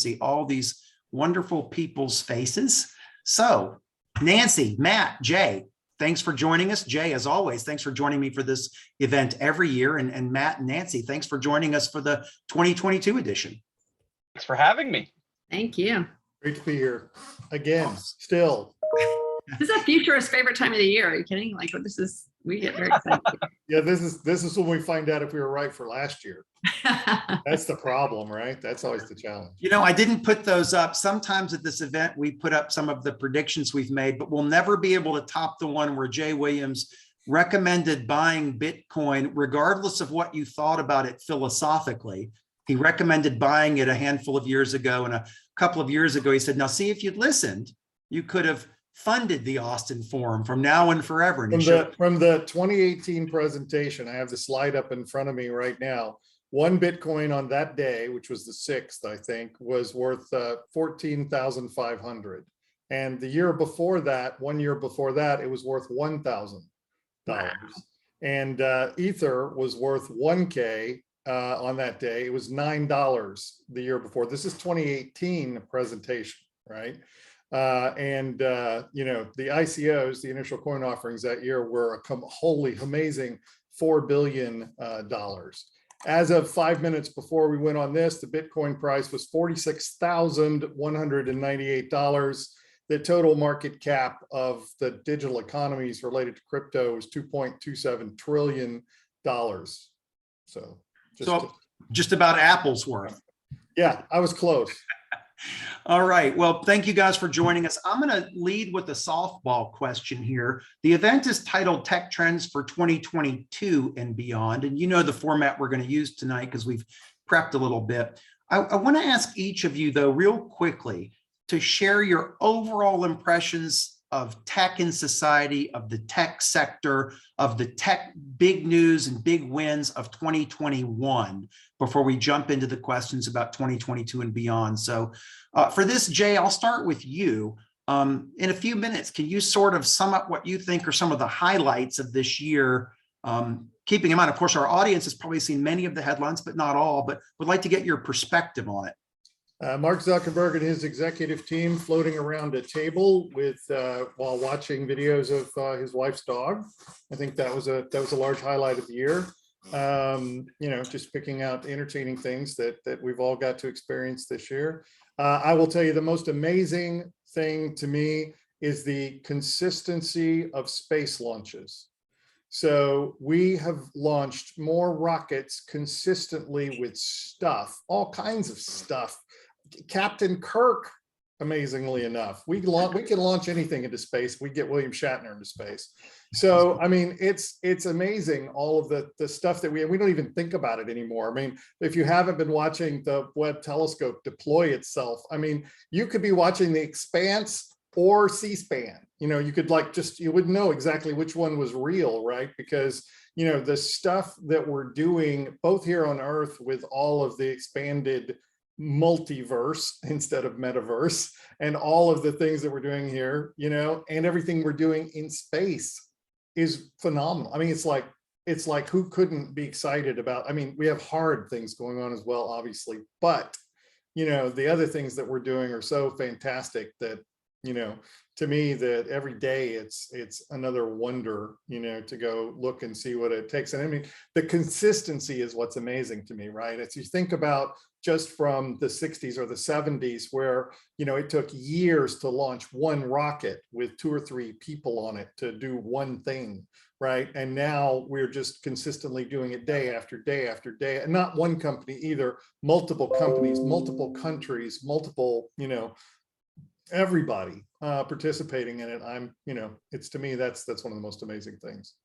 see all these wonderful people's faces. So Nancy, Matt, Jay, thanks for joining us. Jay, as always, thanks for joining me for this event every year. And Matt and Nancy, thanks for joining us for the 2022 edition. Thanks for having me. Thank you. Great to be here again, still. This is a futurist favorite time of the year. Are you kidding? Like, this is, we get very excited. Yeah, this is when we find out if we were right for last year. That's the problem, right? That's always the challenge. You know, I didn't put those up. Sometimes at this event, we put up some of the predictions we've made, but we'll never be able to top the one where Jay Williams recommended buying Bitcoin, regardless of what you thought about it philosophically. He recommended buying it a handful of years ago, and a couple of years ago, he said, now see, if you'd listened, you could have funded the Austin Forum from now and forever. And from the 2018 presentation, I have the slide up in front of me right now. One Bitcoin on that day, which was the 6th, I think, was worth 14,500. And the year before that, 1 year before that, it was worth $1,000. Wow. And Ether was worth 1K on that day. It was $9 the year before. This is 2018 presentation, right? You know, the ICOs, the initial coin offerings that year were a wholly amazing $4 billion. As of 5 minutes before we went on this, the Bitcoin price was $46,198. The total market cap of the digital economies related to crypto was $2.27 trillion. So just about Apple's worth. Yeah, I was close. All right. Well, thank you guys for joining us. I'm going to lead with a softball question here. The event is titled Tech Trends for 2022 and Beyond. And you know the format we're going to use tonight because we've prepped a little bit. I want to ask each of you, though, real quickly to share your overall impressions of tech in society, of the tech sector, of the tech big news and big wins of 2021 before we jump into the questions about 2022 and beyond. So for this, Jay, I'll start with you. In a few minutes, can you sort of sum up what you think are some of the highlights of this year? Keeping in mind, of course, our audience has probably seen many of the headlines, but not all, but would like to get your perspective on it. Mark Zuckerberg and his executive team floating around a table with while watching videos of his wife's dog. I think that was a large highlight of the year. You know, just picking out entertaining things that we've all got to experience this year. I will tell you the most amazing thing to me is the consistency of space launches. So we have launched more rockets consistently with stuff, all kinds of stuff. Captain Kirk, amazingly enough, we can launch anything into space. We get William Shatner into space. So I mean, it's amazing, all of the stuff that we don't even think about it anymore. I mean, if you haven't been watching the Webb telescope deploy itself, I mean, you could be watching The Expanse or C-SPAN. You know, you could you wouldn't know exactly which one was real, right? Because you know, the stuff that we're doing both here on Earth with all of the expanded multiverse instead of metaverse and all of the things that we're doing here, you know, and everything we're doing in space is phenomenal. I mean, it's like who couldn't be excited about, I mean, we have hard things going on as well, obviously, but you know, the other things that we're doing are so fantastic that, you know, to me, that every day it's another wonder, you know, to go look and see what it takes. And I mean, the consistency is what's amazing to me, right? As you think about just from the 60s or the 70s, where, you know, it took years to launch one rocket with 2 or 3 people on it to do one thing, right? And now we're just consistently doing it day after day after day. And not one company either, multiple companies, multiple countries, multiple, you know, everybody participating in it. You know, it's, to me, that's one of the most amazing things.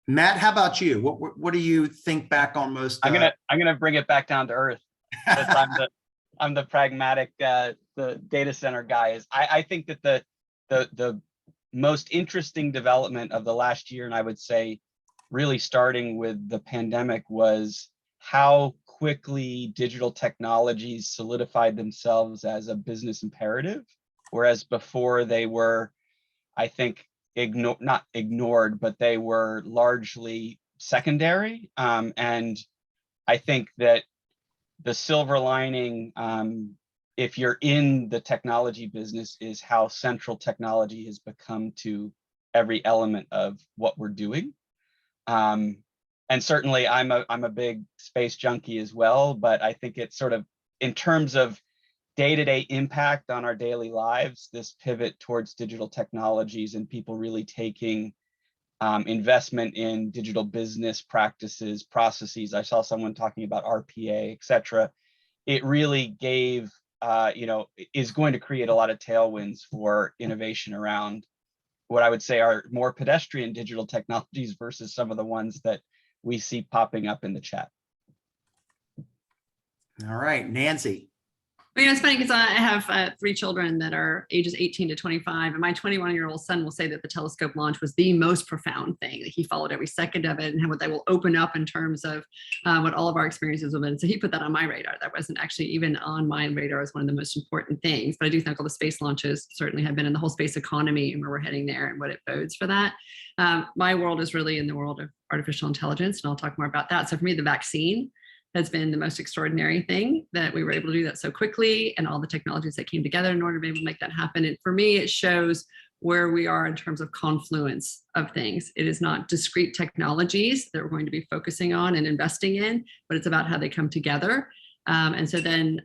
Matt, how about you? What do you think back on most? I'm gonna bring it back down to earth. I'm the pragmatic, the data center guy. I think that the most interesting development of the last year, and I would say really starting with the pandemic, was how quickly digital technologies solidified themselves as a business imperative, whereas before they were, I think, not ignored, but they were largely secondary. And I think that the silver lining if you're in the technology business, is how central technology has become to every element of what we're doing. And certainly I'm a big space junkie as well, but I think it's sort of, in terms of day-to-day impact on our daily lives, this pivot towards digital technologies and people really taking investment in digital business practices, processes. I saw someone talking about RPA, et cetera. It really gave, is going to create a lot of tailwinds for innovation around what I would say are more pedestrian digital technologies versus some of the ones that we see popping up in the chat. All right, Nancy. Well, it's funny because I have 3 children that are ages 18 to 25, and my 21-year-old son will say that the telescope launch was the most profound thing. That he followed every second of it and what they will open up in terms of what all of our experiences have been. So he put that on my radar. That wasn't actually even on my radar as one of the most important things. But I do think all the space launches certainly have been in the whole space economy and where we're heading there and what it bodes for that. My world is really in the world of artificial intelligence, and I'll talk more about that. So for me, the vaccine has been the most extraordinary thing, that we were able to do that so quickly, and all the technologies that came together in order to be able to make that happen. And for me, it shows where we are in terms of confluence of things. It is not discrete technologies that we're going to be focusing on and investing in, but it's about how they come together. And so then,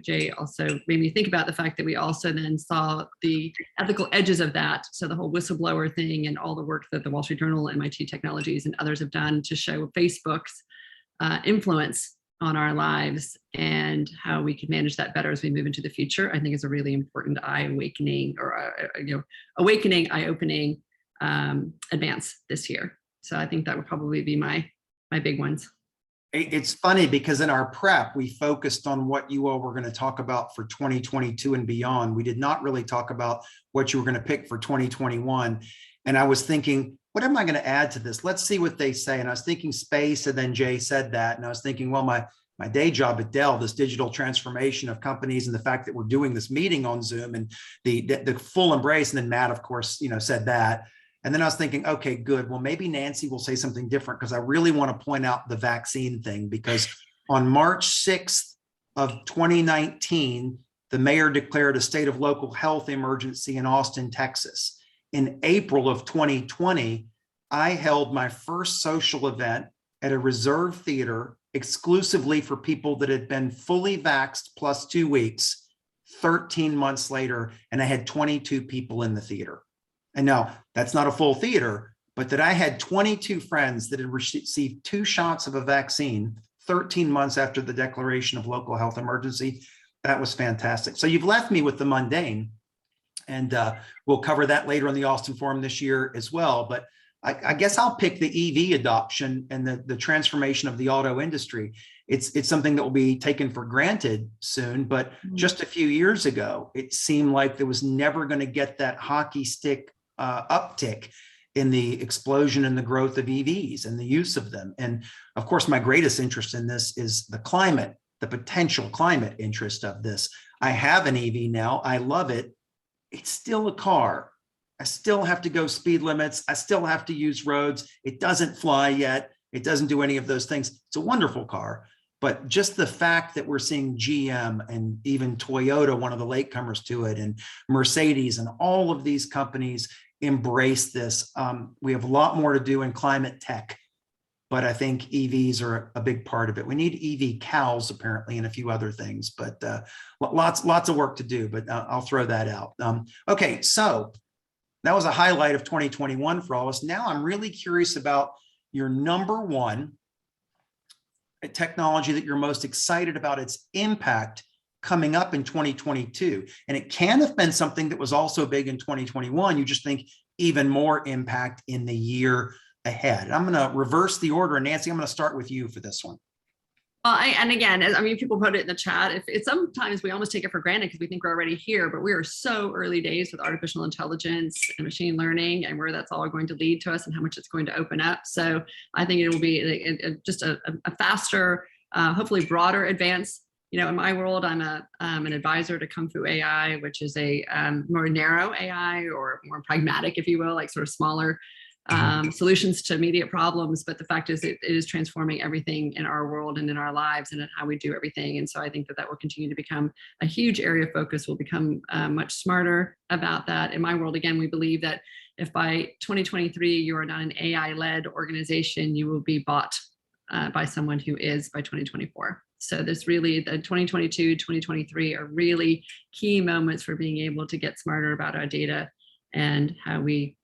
Jay also made me think about the fact that we also then saw the ethical edges of that. So the whole whistleblower thing and all the work that the Wall Street Journal, MIT Technologies, and others have done to show Facebook's influence on our lives and how we can manage that better as we move into the future, I think is a really important eye-awakening or awakening, eye-opening advance this year. So I think that would probably be my big ones. It's funny because in our prep, we focused on what you all were going to talk about for 2022 and beyond. We did not really talk about what you were going to pick for 2021. And I was thinking, what am I going to add to this? Let's see what they say. And I was thinking space, and then Jay said that. And I was thinking, well, my day job at Dell, this digital transformation of companies, and the fact that we're doing this meeting on Zoom and the full embrace. And then Matt, of course, said that. And then I was thinking, okay, good. Well, maybe Nancy will say something different, because I really want to point out the vaccine thing, because on March 6th of 2019, the mayor declared a state of local health emergency in Austin, Texas. In April of 2020, I held my first social event at a reserve theater exclusively for people that had been fully vaxxed plus 2 weeks, 13 months later, and I had 22 people in the theater. And now that's not a full theater, but that I had 22 friends that had received 2 shots of a vaccine 13 months after the declaration of local health emergency. That was fantastic. So you've left me with the mundane. And we'll cover that later on the Austin Forum this year as well. But I guess I'll pick the EV adoption and the transformation of the auto industry. It's something that will be taken for granted soon. But just a few years ago, it seemed like there was never going to get that hockey stick uptick in the explosion and the growth of EVs and the use of them. And of course, my greatest interest in this is the climate, the potential climate interest of this. I have an EV now. I love it. It's still a car. I still have to go speed limits. I still have to use roads. It doesn't fly yet. It doesn't do any of those things. It's a wonderful car. But just the fact that we're seeing GM and even Toyota, one of the latecomers to it, and Mercedes and all of these companies embrace this. We have a lot more to do in climate tech, but I think EVs are a big part of it. We need EV cows apparently and a few other things, but lots of work to do, but I'll throw that out. Okay, so that was a highlight of 2021 for all of us. Now I'm really curious about your number one technology that you're most excited about its impact coming up in 2022. And it can have been something that was also big in 2021. You just think even more impact in the year ahead. And I'm going to reverse the order. And Nancy, I'm going to start with you for this one. Well, and again, I mean, people put it in the chat. If it's sometimes we almost take it for granted because we think we're already here, but we are so early days with artificial intelligence and machine learning, and where that's all going to lead to us and how much it's going to open up. So I think it will be just a faster, hopefully broader advance. In my world, I'm an advisor to Kung Fu AI, which is a more narrow AI or more pragmatic, if you will, like sort of smaller solutions to immediate problems, but the fact is it is transforming everything in our world and in our lives and in how we do everything. And so I think that will continue to become a huge area of focus. We'll become much smarter about that. In my world, again, we believe that if by 2023 you are not an AI-led organization, you will be bought by someone who is by 2024. So there's really the 2022, 2023 are really key moments for being able to get smarter about our data and how we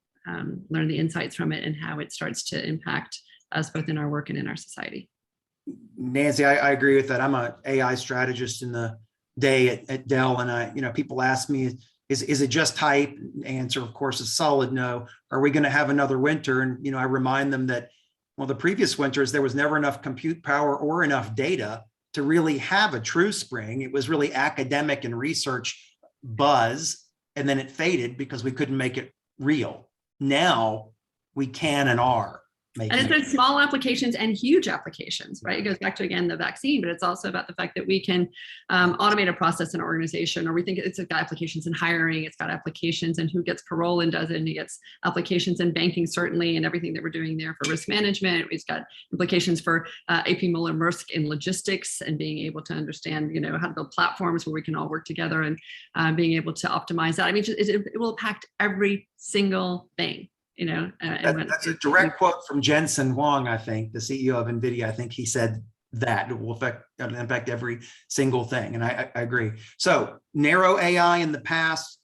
learn the insights from it and how it starts to impact us both in our work and in our society. Nancy, I agree with that. I'm an AI strategist in the day at Dell, and people ask me, is it just hype? Answer, of course, is solid no. Are we going to have another winter? And I remind them that, well, the previous winters there was never enough compute power or enough data to really have a true spring. It was really academic and research buzz, and then it faded because we couldn't make it real. Now we can and are. And it's been small applications and huge applications, right? It goes back to, again, the vaccine, but it's also about the fact that we can automate a process in an organization, or we think it's got applications in hiring, it's got applications in who gets parole and doesn't, it gets applications in banking, certainly, and everything that we're doing there for risk management. We've got implications for AP Moeller Maersk in logistics and being able to understand, how to build platforms where we can all work together and being able to optimize that. I mean, it will impact every single thing. That's a direct quote from Jensen Huang, I think, the CEO of NVIDIA. I think he said that it will impact every single thing. And I agree. So narrow AI in the past,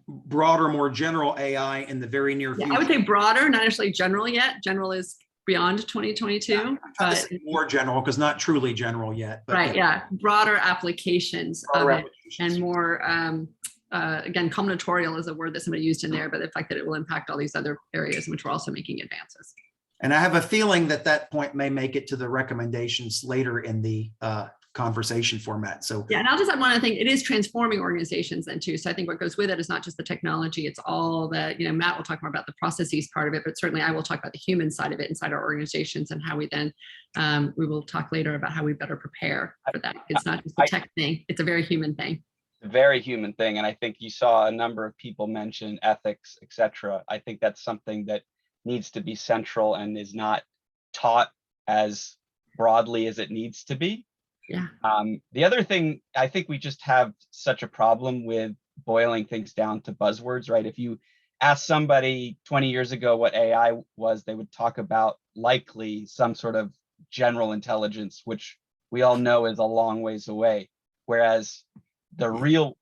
broader, more general AI in the very near future. I would say broader, not necessarily general yet. General is beyond 2022. Yeah, but more general, because not truly general yet. But right, yeah. Broader applications of it and more again, combinatorial is a word that somebody used in there, but the fact that it will impact all these other areas in which we're also making advances. And I have a feeling that point may make it to the recommendations later in the conversation format. So yeah, and I'll just add one other thing. It is transforming organizations then too. So I think what goes with it is not just the technology, it's all the, Matt will talk more about the processes part of it, but certainly I will talk about the human side of it inside our organizations and how we then, we will talk later about how we better prepare for that. It's not just a tech thing, it's a very human thing. Very human thing. And I think you saw a number of people mention ethics, etc. I think that's something that needs to be central and is not taught as broadly as it needs to be. Yeah. The other thing, I think we just have such a problem with boiling things down to buzzwords, right? If you ask somebody 20 years ago what AI was, they would talk about likely some sort of general intelligence, which we all know is a long ways away. Whereas the real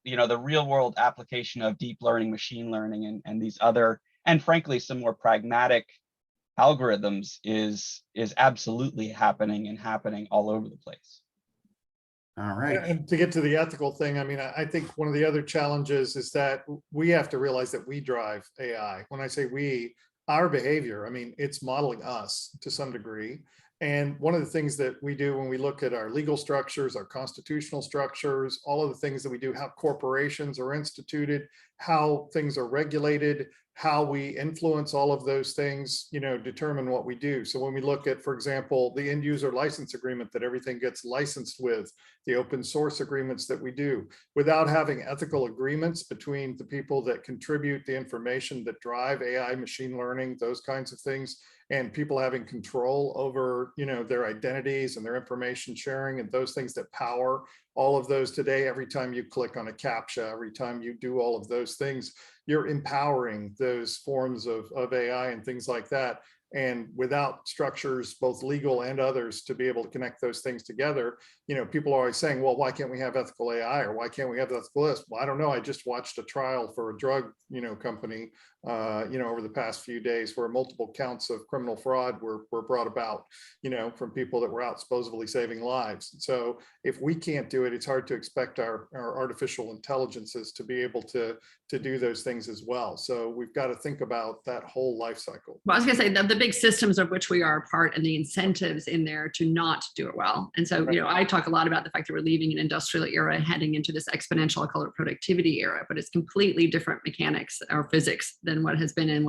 world application of deep learning, machine learning, and these other, and frankly, some more pragmatic algorithms is absolutely happening all over the place. All right. And to get to the ethical thing, I mean, I think one of the other challenges is that we have to realize that we drive AI. When I say we, our behavior, I mean, it's modeling us to some degree. And one of the things that we do when we look at our legal structures, our constitutional structures, all of the things that we do, how corporations are instituted, how things are regulated, how we influence all of those things, determine what we do. So when we look at, for example, the end user license agreement that everything gets licensed with, the open source agreements that we do, without having ethical agreements between the people that contribute the information that drive AI, machine learning, those kinds of things, and people having control over, their identities and their information sharing and those things that power all of those today. Every time you click on a CAPTCHA, every time you do all of those things, you're empowering those forms of AI and things like that. And without structures, both legal and others, to be able to connect those things together, people are always saying, well, why can't we have ethical AI, or why can't we have ethical this? Well, I don't know. I just watched a trial for a drug, company, over the past few days where multiple counts of criminal fraud were brought about, from people that were out supposedly saving lives. So if we can't do it, it's hard to expect our artificial intelligences to be able to do those things as well. So we've got to think about that whole life cycle. Well, I was going to say the big systems of which we are a part and the incentives in there to not do it well. And so, I talk a lot about the fact that we're leaving an industrial era and heading into this exponential, I call it productivity era, but it's completely different mechanics or physics than what has been in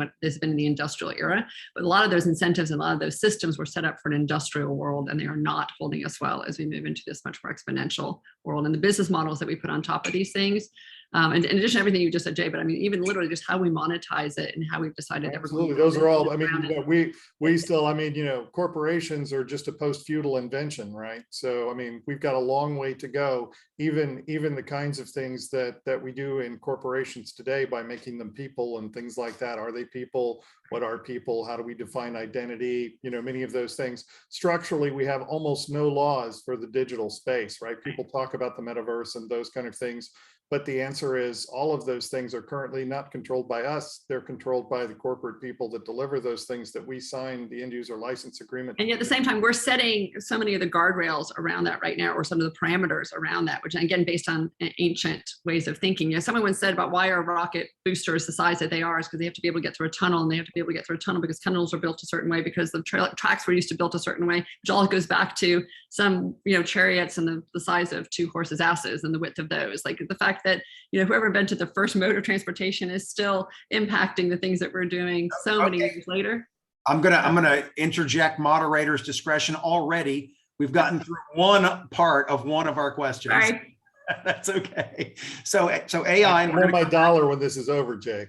the industrial era. But a lot of those incentives and a lot of those systems were set up for an industrial world, and they are not holding us well as we move into this much more exponential world. And the business models that we put on top of these things And in addition to everything you just said, Jay, but I mean, even literally just how we monetize it and how we've decided that we're going Absolutely. to Those are all, I around mean, it. we still, I mean, corporations are just a post-feudal invention, right? So, I mean, we've got a long way to go, even the kinds of things that we do in corporations today by making them people and things like that. Are they people? What are people? How do we define identity? Many of those things. Structurally, we have almost no laws for the digital space, right? People talk about the metaverse and those kind of things. But the answer is all of those things are currently not controlled by us. They're controlled by the corporate people that deliver those things that we sign the end user license agreement. And yet at the same time, we're setting so many of the guardrails around that right now, or some of the parameters around that, which again, based on ancient ways of thinking. Someone once said about why are rocket boosters the size that they are is because they have to be able to get through a tunnel, and they have to be able to get through a tunnel because tunnels are built a certain way, because the tracks were used to built a certain way, which all goes back to some, chariots and the size of 2 horses' asses and the width of those. Like the fact that, whoever invented the first mode of transportation is still impacting the things that we're doing so many years later. I'm gonna interject moderator's discretion already. We've gotten through one part of one of our questions. Sorry. That's okay. So AI, and we're Hold gonna my dollar when this is over, Jay.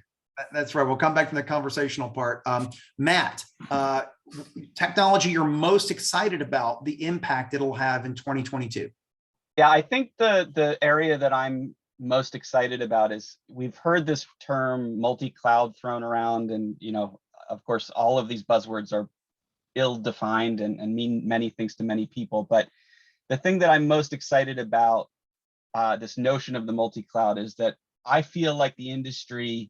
That's right. We'll come back to the conversational part. Matt, technology you're most excited about, the impact it'll have in 2022. Yeah, I think the area that I'm most excited about is, we've heard this term multi-cloud thrown around, and of course all of these buzzwords are ill-defined and mean many things to many people. But the thing that I'm most excited about, this notion of the multi-cloud, is that I feel like the industry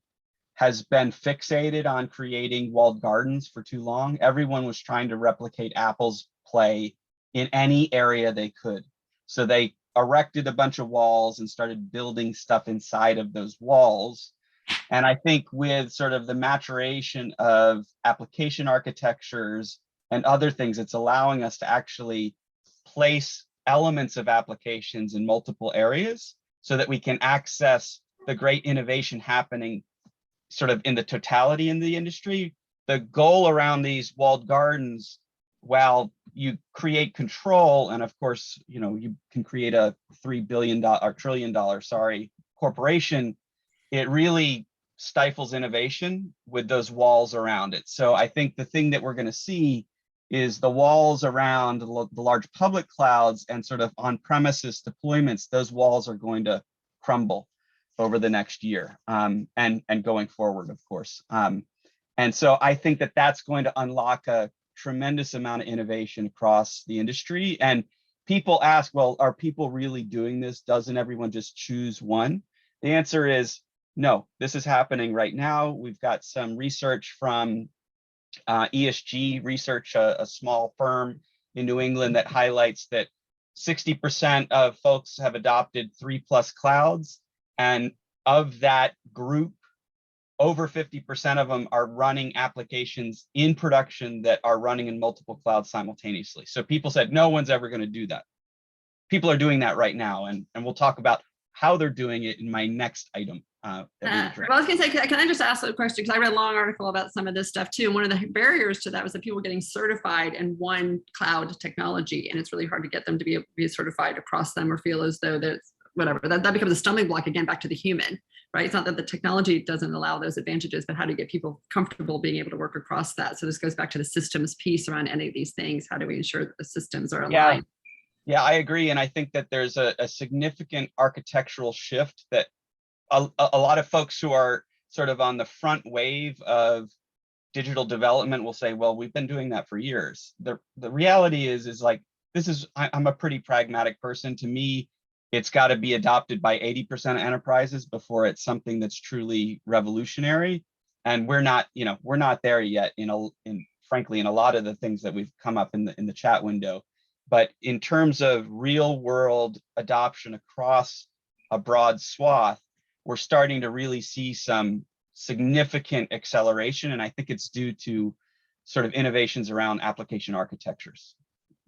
has been fixated on creating walled gardens for too long. Everyone was trying to replicate Apple's play in any area they could. So they erected a bunch of walls and started building stuff inside of those walls. And I think with sort of the maturation of application architectures and other things, it's allowing us to actually place elements of applications in multiple areas so that we can access the great innovation happening sort of in the totality in the industry. The goal around these walled gardens, while you create control, and of course, you can create a $3 billion or trillion dollar, corporation, it really stifles innovation with those walls around it. So I think the thing that we're going to see is the walls around the large public clouds and sort of on-premises deployments. Those walls are going to crumble over the next year, and going forward, of course. And so I think that that's going to unlock a tremendous amount of innovation across the industry. And people ask, well, are people really doing this? Doesn't everyone just choose one? The answer is no. This is happening right now. We've got some research from ESG Research, a small firm in New England, that highlights that 60% of folks have adopted 3+ clouds. And of that group, over 50% of them are running applications in production that are running in multiple clouds simultaneously. So people said, no one's ever going to do that. People are doing that right now. And we'll talk about how they're doing it in my next item. Well, I was going to say, can I just ask a question? Because I read a long article about some of this stuff too. And one of the barriers to that was that people getting certified in one cloud technology. And it's really hard to get them to be certified across them, or feel as though that's whatever. That becomes a stumbling block, again, back to the human, right? It's not that the technology doesn't allow those advantages, but how do you get people comfortable being able to work across that? So this goes back to the systems piece around any of these things. How do we ensure that the systems are aligned? Yeah, I agree. And I think that there's a significant architectural shift that a lot of folks who are sort of on the front wave of digital development will say, well, we've been doing that for years. The reality is like, I'm a pretty pragmatic person. To me, it's got to be adopted by 80% of enterprises before it's something that's truly revolutionary. And we're not there yet frankly, in a lot of the things that we've come up in the chat window. But in terms of real world adoption across a broad swath, we're starting to really see some significant acceleration. And I think it's due to sort of innovations around application architectures.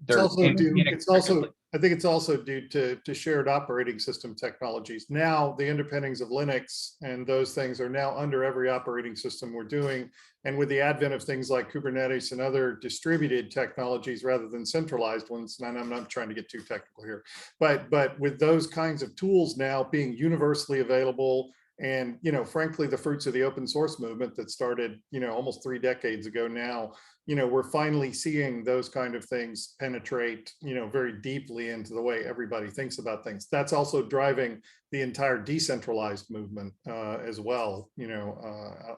It's also due, inextricably. I think it's also due to shared operating system technologies. Now the underpinnings of Linux and those things are now under every operating system we're doing. And with the advent of things like Kubernetes and other distributed technologies rather than centralized ones, and I'm not trying to get too technical here, but with those kinds of tools now being universally available, and, you know, frankly, the fruits of the open source movement that started, you know, almost 3 decades ago now, you know, we're finally seeing those kind of things penetrate, you know, very deeply into the way everybody thinks about things. That's also driving the entire decentralized movement as well, you know,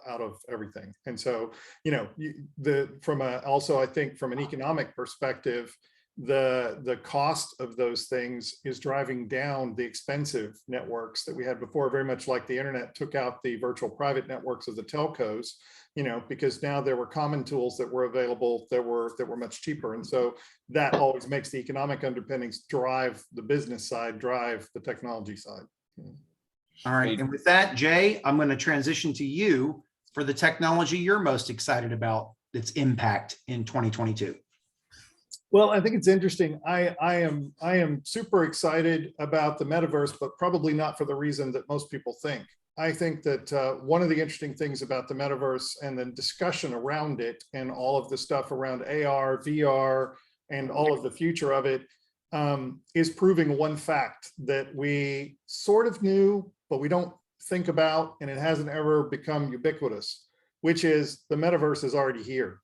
out of everything. And so, you know, also, I think from an economic perspective, the cost of those things is driving down the expensive networks that we had before, very much like the internet took out the virtual private networks of the telcos, you know, because now there were common tools that were available that were much cheaper. And so that always makes the economic underpinnings drive the business side, drive the technology side. All right. And with that, Jay, I'm going to transition to you for the technology you're most excited about, its impact in 2022. Well, I think it's interesting. I am super excited about the metaverse, but probably not for the reason that most people think. I think that one of the interesting things about the metaverse and the discussion around it and all of the stuff around AR, VR, and all of the future of it is proving one fact that we sort of knew, but we don't think about, and it hasn't ever become ubiquitous, which is the metaverse is already here.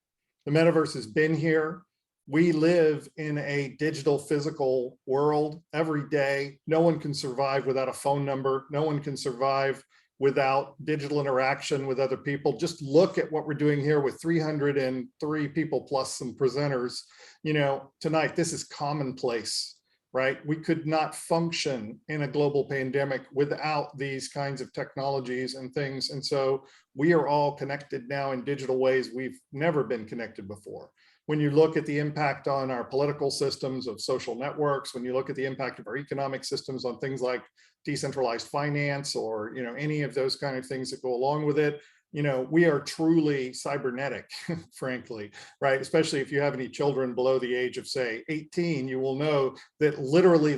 The metaverse has been here. We live in a digital physical world every day. No one can survive without a phone number. No one can survive without digital interaction with other people. Just look at what we're doing here with 303 people plus some presenters. You know, tonight, this is commonplace, right? We could not function in a global pandemic without these kinds of technologies and things. And so we are all connected now in digital ways we've never been connected before. When you look at the impact on our political systems of social networks, when you look at the impact of our economic systems on things like decentralized finance or, you know, any of those kind of things that go along with it, you know, we are truly cybernetic, frankly, right? Especially if you have any children below the age of, say, 18, you will know that literally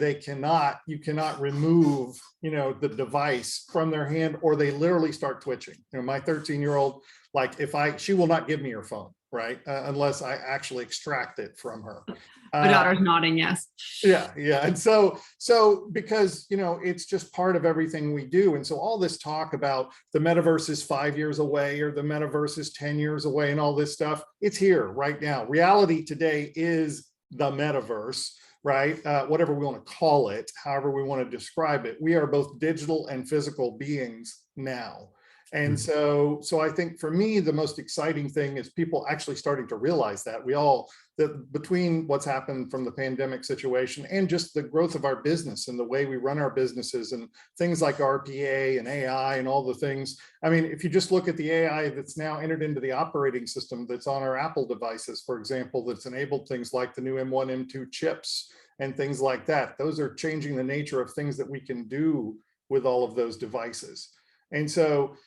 you cannot remove, you know, the device from their hand, or they literally start twitching. You know, my 13-year-old, like she will not give me her phone, right? Unless I actually extract it from her. My daughter's nodding yes. Yeah. And so because, you know, it's just part of everything we do. And so all this talk about the metaverse is 5 years away or the metaverse is 10 years away and all this stuff, it's here right now. Reality today is the metaverse, right? Whatever we want to call it, however we want to describe it. We are both digital and physical beings now. And so I think for me, the most exciting thing is people actually starting to realize that that between what's happened from the pandemic situation and just the growth of our business and the way we run our businesses and things like RPA and AI and all the things. I mean, if you just look at the AI that's now entered into the operating system that's on our Apple devices, for example, that's enabled things like the new M1, M2 chips and things like that. Those are changing the nature of things that we can do with all of those devices. And so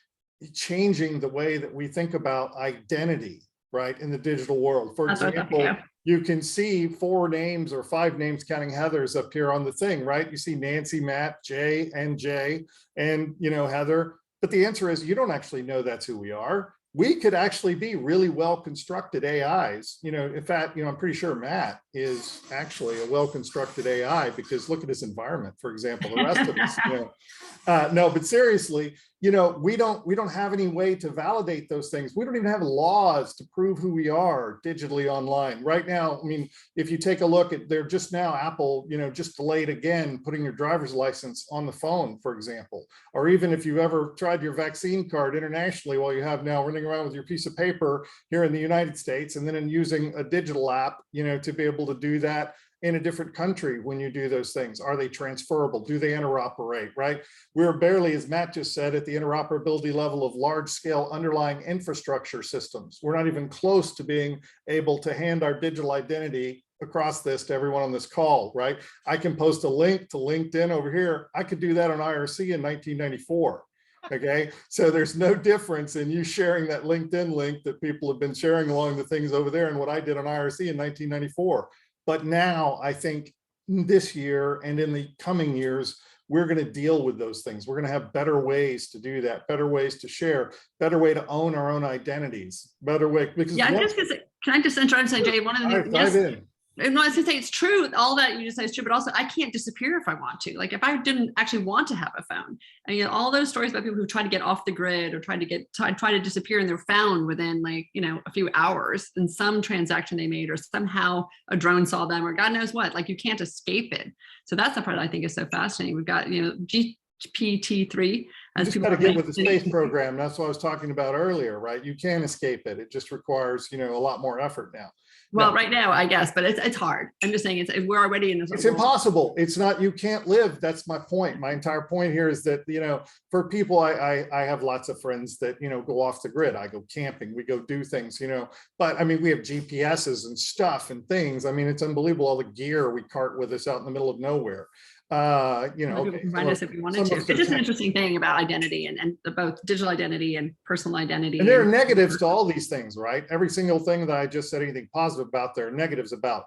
changing the way that we think about identity, right, in the digital world. For example, you can see 4 names or 5 names, counting Heather's, up here on the thing, right? You see Nancy, Matt, Jay, and you know, Heather. But the answer is you don't actually know that's who we are. We could actually be really well-constructed AIs. You know, in fact, you know, I'm pretty sure Matt is actually a well-constructed AI because look at his environment, for example. The rest of us, you know, no, but seriously, you know, we don't have any way to validate those things. We don't even have laws to prove who we are digitally online right now. I mean, if you take a look at, they're just now, Apple, you know, just delayed again putting your driver's license on the phone, for example, or even if you've ever tried your vaccine card internationally, while you have now running around with your piece of paper here in the United States, and then in using a digital app, you know, to be able to do that in a different country when you do those things. Are they transferable? Do they interoperate, right? We're barely, as Matt just said, at the interoperability level of large scale underlying infrastructure systems. We're not even close to being able to hand our digital identity across this to everyone on this call, right? I can post a link to LinkedIn over here. I could do that on IRC in 1994. Okay, so there's no difference in you sharing that LinkedIn link that people have been sharing along the things over there and what I did on IRC in 1994. But now I think this year and in the coming years, we're going to deal with those things. We're going to have better ways to do that, better ways to share, better way to own our own identities, better way, because Yeah, I'm just gonna say, can I just interrupt and say, Jay, one of the things, dive yes, in. and I was gonna say it's true, all that you just said is true, but also I can't disappear if I want to. Like if I didn't actually want to have a phone, and you know, all those stories about people who try to get off the grid or try to disappear, and they're found within like, you know, a few hours in some transaction they made, or somehow a drone saw them, or God knows what. Like you can't escape it. So that's the part I think is so fascinating. We've got, you know, GPT-3. You just got to get with the space program. That's what I was talking about earlier, right? You can't escape it. It just requires, you know, a lot more effort now. Well, right now, I guess, but it's hard. I'm just saying we're already in this. It's impossible. It's not, you can't live. That's my point. My entire point here is that, you know, for people, I have lots of friends that, you know, go off the grid. I go camping, we go do things, you know, but I mean, we have GPSs and stuff and things. I mean, it's unbelievable all the gear we cart with us out in the middle of nowhere. You know, okay, remind us if you wanted to. It's just an interesting thing about identity and both digital identity and personal identity. And there are negatives to all these things, right? Every single thing that I just said anything positive about, there are negatives about.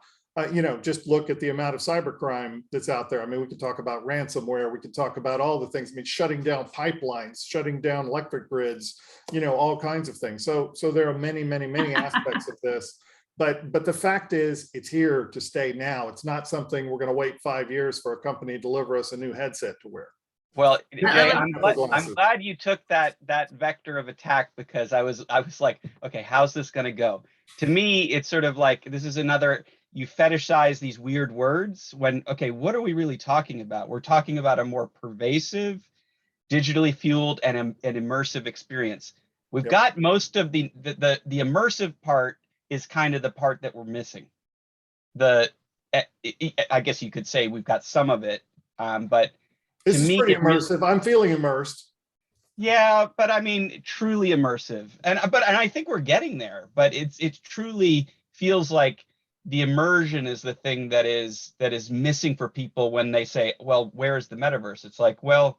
You know, just look at the amount of cybercrime that's out there. I mean, we could talk about ransomware. We could talk about all the things. I mean, shutting down pipelines, shutting down electric grids, you know, all kinds of things. So there are many, many, many aspects of this. But the fact is, it's here to stay now. It's not something we're going to wait 5 years for a company to deliver us a new headset to wear. Well, Jay, I'm glad you took that vector of attack, because I was like, okay, how's this going to go? To me, it's sort of like, this is another, you fetishize these weird words when, okay, what are we really talking about? We're talking about a more pervasive, digitally fueled and immersive experience. We've got most of the immersive part is kind of the part that we're missing. I guess you could say we've got some of it, but this to is me, pretty immersive. I'm feeling immersed. Yeah, but I mean, truly immersive, and I think we're getting there. But it truly feels like the immersion is the thing that is missing for people when they say, "Well, where is the metaverse?" It's like, well,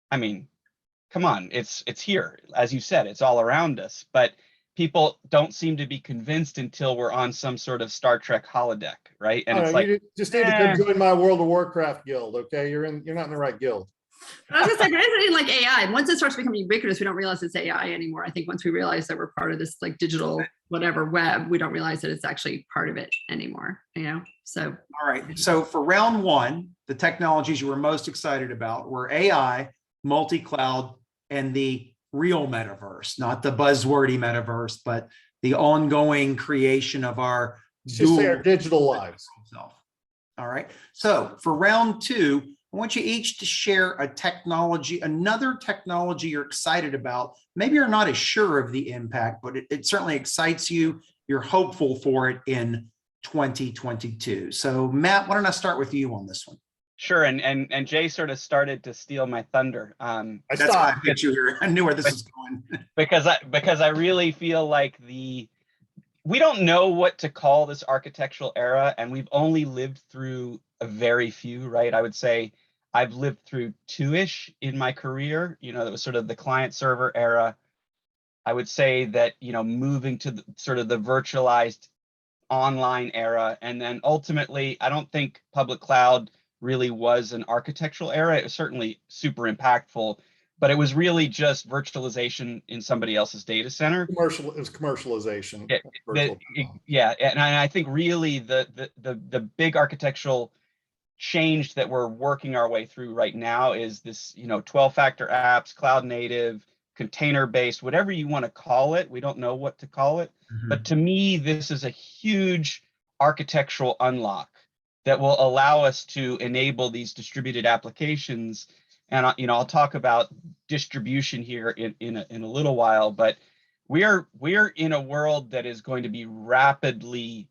I mean, come on, it's here, as you said, it's all around us, but people don't seem to be convinced until we're on some sort of Star Trek holodeck, right? And it's like, you just need to come join my World of Warcraft guild, okay? You're not in the right guild. I was gonna say, but it's like AI. Once it starts becoming ubiquitous, we don't realize it's AI anymore. I think once we realize that we're part of this like digital whatever web, we don't realize that it's actually part of it anymore. You know. So. All right. So for round one, the technologies you were most excited about were AI, multi-cloud, and the real metaverse, not the buzzwordy metaverse, but the ongoing creation of our digital lives. All right. So for round two, I want you each to share a technology, another technology you're excited about. Maybe you're not as sure of the impact, but it certainly excites you. You're hopeful for it in 2022. So Matt, why don't I start with you on this one? Sure, and Jay sort of started to steal my thunder. That's why I put you here. I knew where this was going. because I really feel like we don't know what to call this architectural era, and we've only lived through a very few, right? I would say I've lived through two-ish in my career. You know, that was sort of the client server era. I would say that, you know, moving to sort of the virtualized online era, and then ultimately, I don't think public cloud really was an architectural era. It was certainly super impactful, but it was really just virtualization in somebody else's data center. It was commercialization. Yeah, and I think really the big architectural change that we're working our way through right now is this, you know, 12-factor apps, cloud native, container based, whatever you want to call it. We don't know what to call it, but to me, this is a huge architectural unlock that will allow us to enable these distributed applications. And you know, I'll talk about distribution here in a little while, but we're in a world that is going to be rapidly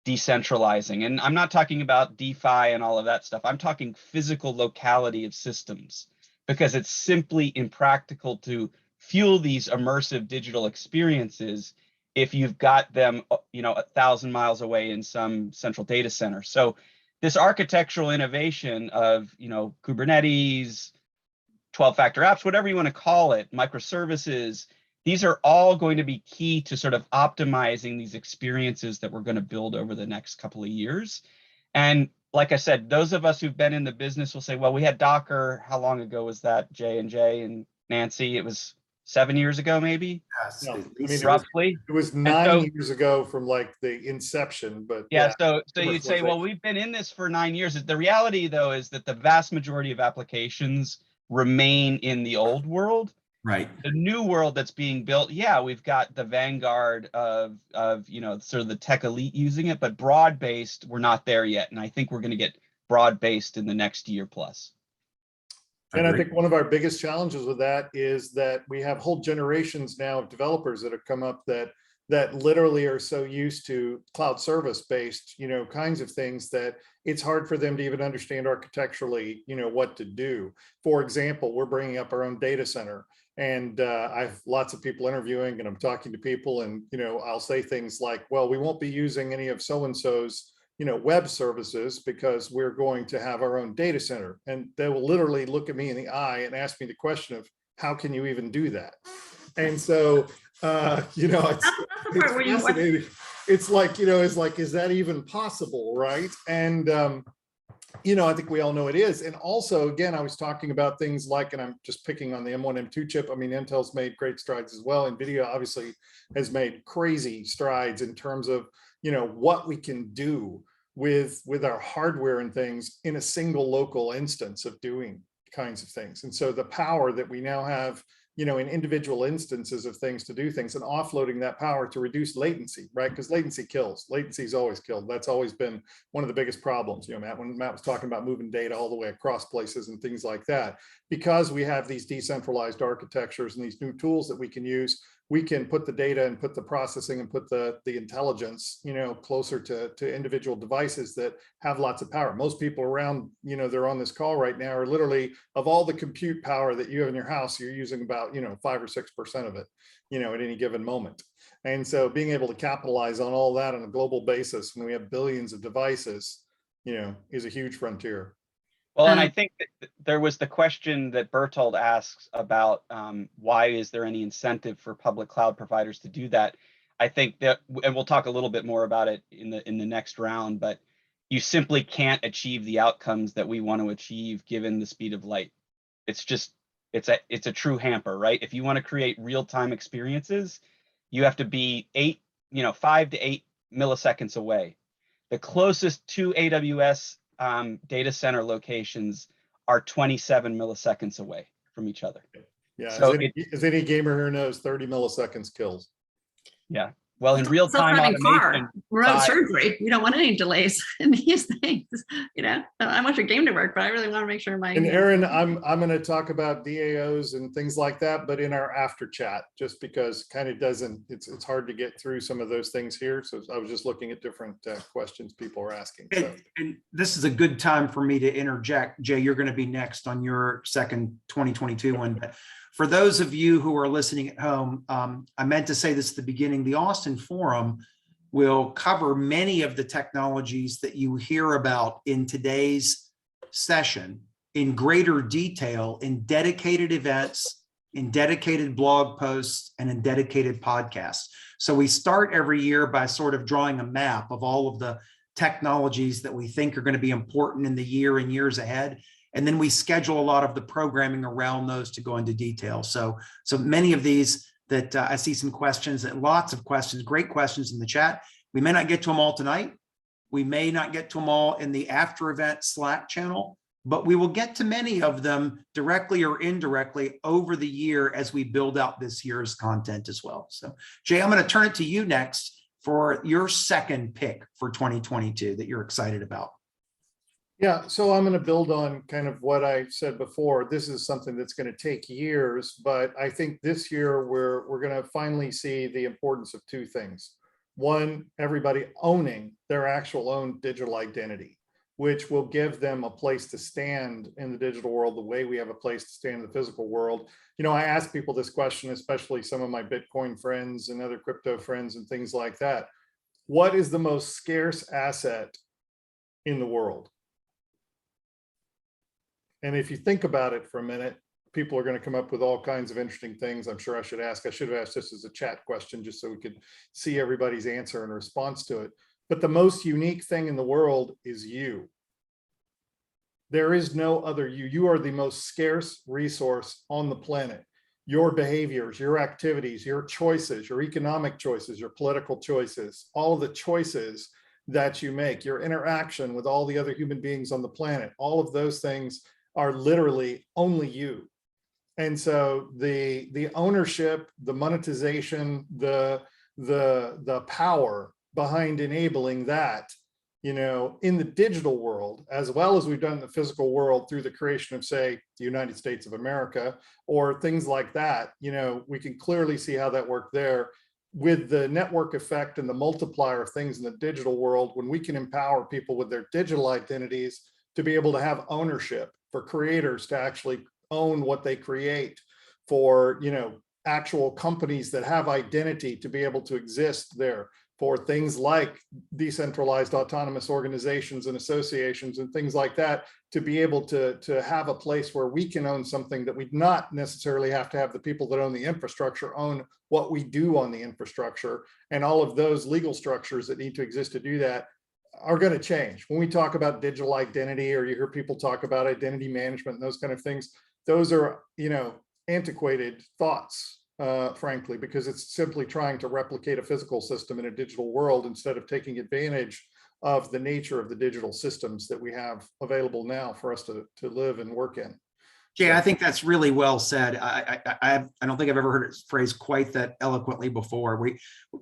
decentralizing. And I'm not talking about DeFi and all of that stuff. I'm talking physical locality of systems, because it's simply impractical to fuel these immersive digital experiences if you've got them, you know, 1,000 miles away in some central data center. So this architectural innovation of, you know, Kubernetes, 12-factor apps, whatever you want to call it, microservices, these are all going to be key to sort of optimizing these experiences that we're going to build over the next couple of years. And like I said, those of us who've been in the business will say, well, we had Docker. How long ago was that, J and Nancy? It was 7 years ago, maybe, Yes, No, at I mean, least. roughly. It was And 9 so, years ago from like the inception, but yeah, so you'd say, well, commercialization. we've been in this for 9 years. The reality, though, is that the vast majority of applications remain in the old world. Right. The new world that's being built, yeah, we've got the vanguard of sort of the tech elite using it, but broad-based, we're not there yet. And I think we're going to get broad-based in the next year plus. And I Agreed. think one of our biggest challenges with that is that we have whole generations now of developers that have come up that literally are so used to cloud service based, kinds of things that it's hard for them to even understand architecturally, what to do. For example, we're bringing up our own data center, and I have lots of people interviewing, and I'm talking to people, and I'll say things like, well, we won't be using any of so-and-so's web services because we're going to have our own data center. And they will literally look at me in the eye and ask me the question of, how can you even do that? And so, it's fascinating. It's like, is that even possible, right? And, I think we all know it is. And also, again, I was talking about things like, and I'm just picking on the M1, M2 chip. I mean, Intel's made great strides as well. NVIDIA obviously has made crazy strides in terms of, what we can do with our hardware and things in a single local instance of doing kinds of things. And so the power that we now have, in individual instances of things to do things, and offloading that power to reduce latency, right? Because latency kills. Latency's always killed. That's always been one of the biggest problems, Matt, when Matt was talking about moving data all the way across places and things like that. Because we have these decentralized architectures and these new tools that we can use, we can put the data and put the processing and put the intelligence, closer to individual devices that have lots of power. Most people around, they're on this call right now, are literally, of all the compute power that you have in your house, you're using about, 5 or 6% of it, at any given moment. And so being able to capitalize on all that on a global basis when we have billions of devices, is a huge frontier. Well, and I think that there was the question that Bertold asks about why is there any incentive for public cloud providers to do that? I think that, and we'll talk a little bit more about it in the next round, but you simply can't achieve the outcomes that we want to achieve given the speed of light. It's just, it's a true hamper, right? If you want to create real-time experiences, you have to be 5 to 8 milliseconds away. The closest to AWS data center locations are 27 milliseconds away from each other. Yeah, so as any gamer here knows, 30 milliseconds kills. Yeah, well, in real-time automation, remote surgery, you don't want any delays in these things. I want your game to work, but I really want to make sure my. And Aaron, I'm going to talk about DAOs and things like that, but in our after chat, just because kind of it's hard to get through some of those things here. So I was just looking at different questions people are asking. So. And this is a good time for me to interject. Jay, you're going to be next on your second 2022 one. But for those of you who are listening at home, I meant to say this at the beginning, the Austin Forum will cover many of the technologies that you hear about in today's session in greater detail in dedicated events, in dedicated blog posts, and in dedicated podcasts. So we start every year by sort of drawing a map of all of the technologies that we think are going to be important in the year and years ahead. And then we schedule a lot of the programming around those to go into detail. So many of these that I see some questions, lots of questions, great questions in the chat. We may not get to them all tonight. We may not get to them all in the after event Slack channel, but we will get to many of them directly or indirectly over the year as we build out this year's content as well. So Jay, I'm going to turn it to you next for your second pick for 2022 that you're excited about. Yeah, so I'm going to build on kind of what I said before. This is something that's going to take years, but I think this year we're going to finally see the importance of two things. One, everybody owning their actual own digital identity, which will give them a place to stand in the digital world the way we have a place to stand in the physical world. I ask people this question, especially some of my Bitcoin friends and other crypto friends and things like that. What is the most scarce asset in the world? And if you think about it for a minute, people are going to come up with all kinds of interesting things. I'm sure I should have asked this as a chat question just so we could see everybody's answer and response to it. But the most unique thing in the world is you. There is no other you. You are the most scarce resource on the planet. Your behaviors, your activities, your choices, your economic choices, your political choices, all of the choices that you make, your interaction with all the other human beings on the planet, all of those things are literally only you. And so the ownership, the monetization, the power behind enabling that, you know, in the digital world, as well as we've done in the physical world through the creation of, say, the United States of America or things like that, you know, we can clearly see how that worked there. With the network effect and the multiplier of things in the digital world, when we can empower people with their digital identities to be able to have ownership, for creators to actually own what they create, for, you know, actual companies that have identity to be able to exist there, for things like decentralized autonomous organizations and associations and things like that, to be able to have a place where we can own something that we not necessarily have to have the people that own the infrastructure own what we do on the infrastructure, and all of those legal structures that need to exist to do that are going to change. When we talk about digital identity, or you hear people talk about identity management and those kind of things, those are, you know, antiquated thoughts, frankly, because it's simply trying to replicate a physical system in a digital world instead of taking advantage of the nature of the digital systems that we have available now for us to live and work in. Jay, I think that's really well said. I don't think I've ever heard it phrased quite that eloquently before.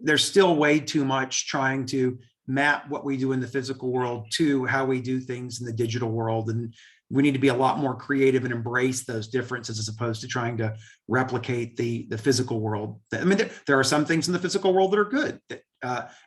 There's still way too much trying to map what we do in the physical world to how we do things in the digital world. And we need to be a lot more creative and embrace those differences as opposed to trying to replicate the physical world. I mean, there are some things in the physical world that are good,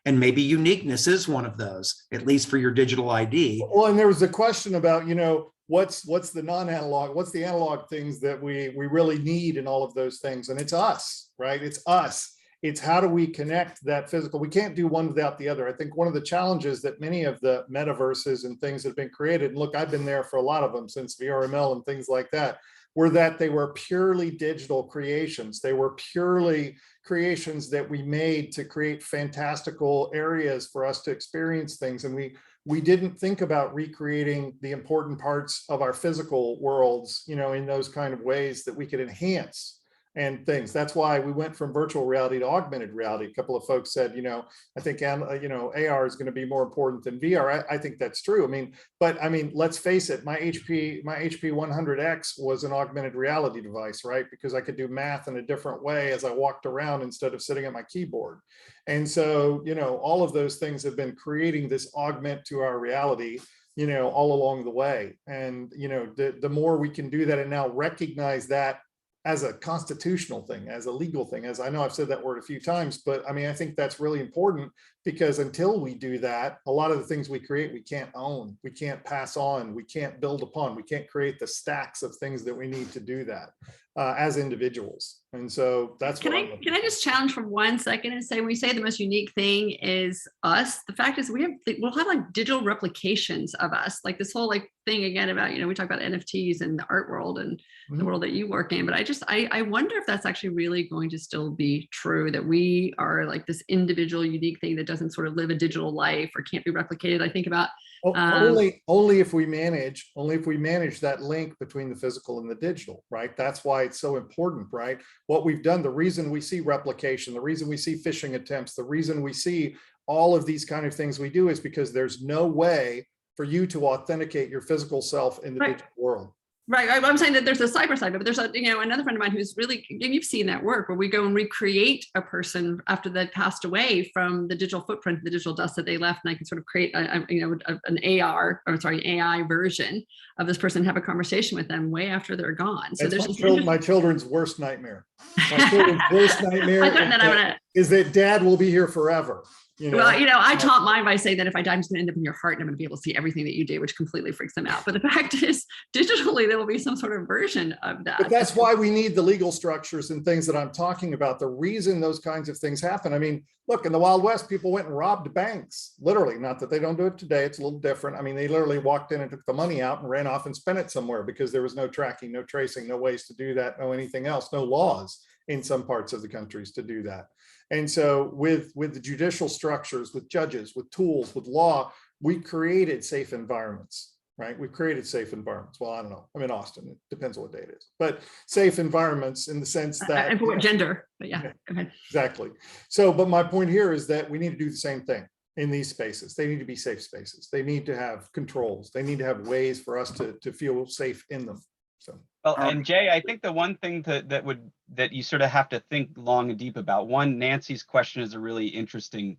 and maybe uniqueness is one of those, at least for your digital ID. Well, and there was a question about, you know, what's the non-analog, what's the analog things that we really need in all of those things? And it's us, right? It's us. It's how do we connect that physical? We can't do one without the other. I think one of the challenges that many of the metaverses and things that have been created, and look, I've been there for a lot of them since VRML and things like that, were that they were purely digital creations. They were purely creations that we made to create fantastical areas for us to experience things. And we didn't think about recreating the important parts of our physical worlds, you know, in those kind of ways that we could enhance and things. That's why we went from virtual reality to augmented reality. A couple of folks said, you know, I think, you know, AR is going to be more important than VR. I think that's true. I mean, but I mean, let's face it, my HP 100X was an augmented reality device, right? Because I could do math in a different way as I walked around instead of sitting at my keyboard. And so, you know, all of those things have been creating this augment to our reality, you know, all along the way. And, you know, the more we can do that and now recognize that as a constitutional thing, as a legal thing, as I know I've said that word a few times, but I mean, I think that's really important, because until we do that, a lot of the things we create, we can't own, we can't pass on, we can't build upon, we can't create the stacks of things that we need to do that as individuals. And so that's can I just challenge for 1 second and say, when we say the most unique thing is us, the fact is we'll have like digital replications of us, like this whole like thing again about, you know, we talk about NFTs and the art world and the world that you work in, but I wonder if that's actually really going to still be true, that we are like this individual unique thing that doesn't sort of live a digital life or can't be replicated. I think about only if we manage that link between the physical and the digital, right? That's why it's so important, right? What we've done, the reason we see replication, the reason we see phishing attempts, the reason we see all of these kind of things we do is because there's no way for you to authenticate your physical self in the digital world. Right. I'm saying that there's a cyber side, but there's a, you know, another friend of mine who's really, you've seen that work where we go and recreate a person after they passed away from the digital footprint, the digital dust that they left. And I can sort of create an AI version of this person, have a conversation with them way after they're gone. So that's my children's worst nightmare. My children's worst nightmare is that dad will be here forever. You know? Well, I taught mine by saying that if I die, I'm just going to end up in your heart and I'm going to be able to see everything that you do, which completely freaks them out. But the fact is, digitally, there will be some sort of version of that. But that's why we need the legal structures and things that I'm talking about. The reason those kinds of things happen. I mean, look, in the Wild West, people went and robbed banks, literally. Not that they don't do it today. It's a little different. I mean, they literally walked in and took the money out and ran off and spent it somewhere because there was no tracking, no tracing, no ways to do that, no anything else, no laws in some parts of the countries to do that. And so with the judicial structures, with judges, with tools, with law, we created safe environments, right? We created safe environments. Well, I don't know. I'm in Austin. It depends on what day it is, but safe environments in the sense that— And for what gender, but yeah, go ahead. Exactly. So, but my point here is that we need to do the same thing in these spaces. They need to be safe spaces. They need to have controls. They need to have ways for us to feel safe in them. So. Well, and Jay, I think the one thing that you sort of have to think long and deep about. One, Nancy's question is a really interesting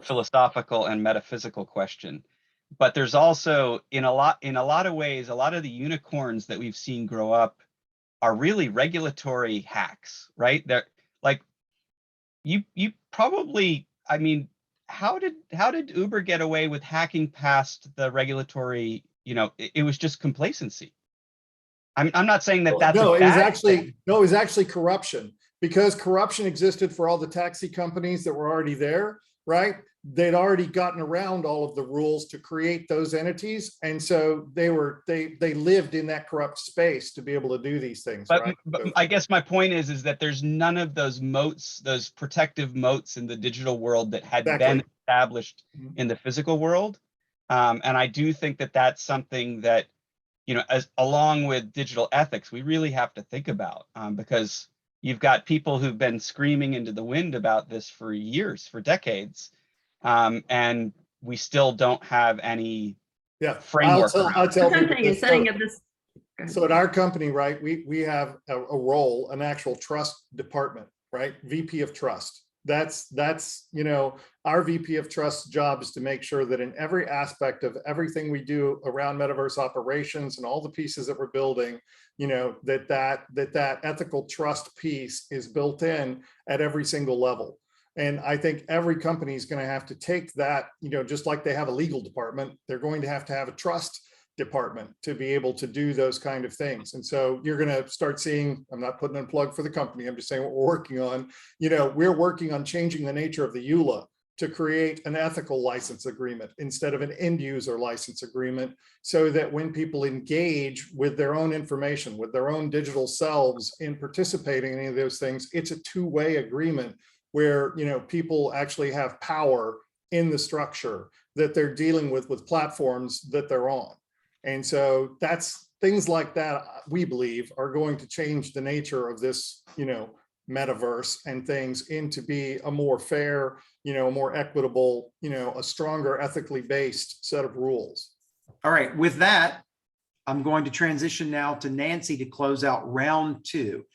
philosophical and metaphysical question. But there's also in a lot of ways, a lot of the unicorns that we've seen grow up are really regulatory hacks, right? They're like you probably, I mean, how did Uber get away with hacking past the regulatory? It was just complacency. I'm not saying that that's no, a it was bad actually thing. no, it was actually corruption, because corruption existed for all the taxi companies that were already there, right? They'd already gotten around all of the rules to create those entities, and so they lived in that corrupt space to be able to do these things. But, right? but So, I guess my point is that there's none of those moats, those protective moats in the digital world that had Exactly. been established Mhm. in the physical world. And I do think that that's something that, as along with digital ethics, we really have to think about, because you've got people who've been screaming into the wind about this for years, for decades, and we still don't have any framework. I'll tell people Something is this. setting up this. So at our company, right, we have a role, an actual trust department, right? VP of trust. That's our VP of trust job is to make sure that in every aspect of everything we do around metaverse operations and all the pieces that we're building, that ethical trust piece is built in at every single level. And I think every company is going to have to take that, just like they have a legal department, they're going to have a trust department to be able to do those kind of things. And so you're going to start seeing, I'm not putting in a plug for the company, I'm just saying what we're working on. We're working on changing the nature of the EULA to create an ethical license agreement instead of an end user license agreement, so that when people engage with their own information, with their own digital selves in participating in any of those things, it's a two-way agreement where people actually have power in the structure that they're dealing with platforms that they're on. And so that's things like that, we believe, are going to change the nature of this, metaverse and things into be a more fair, a more equitable, a stronger ethically based set of rules. All right, with that, I'm going to transition now to Nancy to close out round two.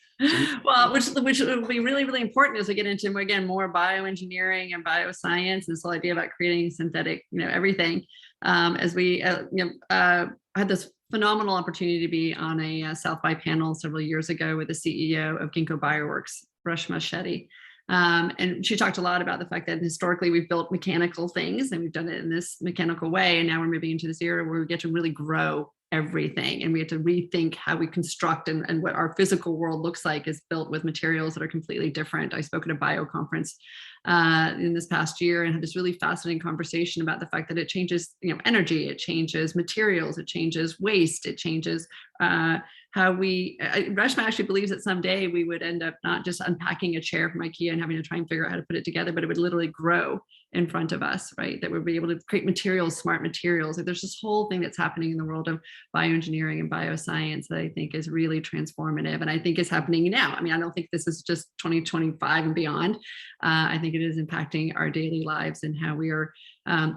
Well, which will be really, really important as we get into, again, more bioengineering and bioscience, and this whole idea about creating synthetic, everything. As we, had this phenomenal opportunity to be on a South by panel several years ago with the CEO of Ginkgo Bioworks, Reshma Shetty. And she talked a lot about the fact that historically we've built mechanical things and we've done it in this mechanical way. And now we're moving into this era where we get to really grow everything, and we have to rethink how we construct and what our physical world looks like is built with materials that are completely different. I spoke at a bio conference in this past year and had this really fascinating conversation about the fact that it changes, energy, it changes materials, it changes waste, it changes how we, Reshma actually believes that someday we would end up not just unpacking a chair from IKEA and having to try and figure out how to put it together, but it would literally grow in front of us, right? That we'll be able to create materials, smart materials. Like, there's this whole thing that's happening in the world of bioengineering and bioscience that I think is really transformative. And I think is happening now. I mean, I don't think this is just 2025 and beyond. I think it is impacting our daily lives and how we are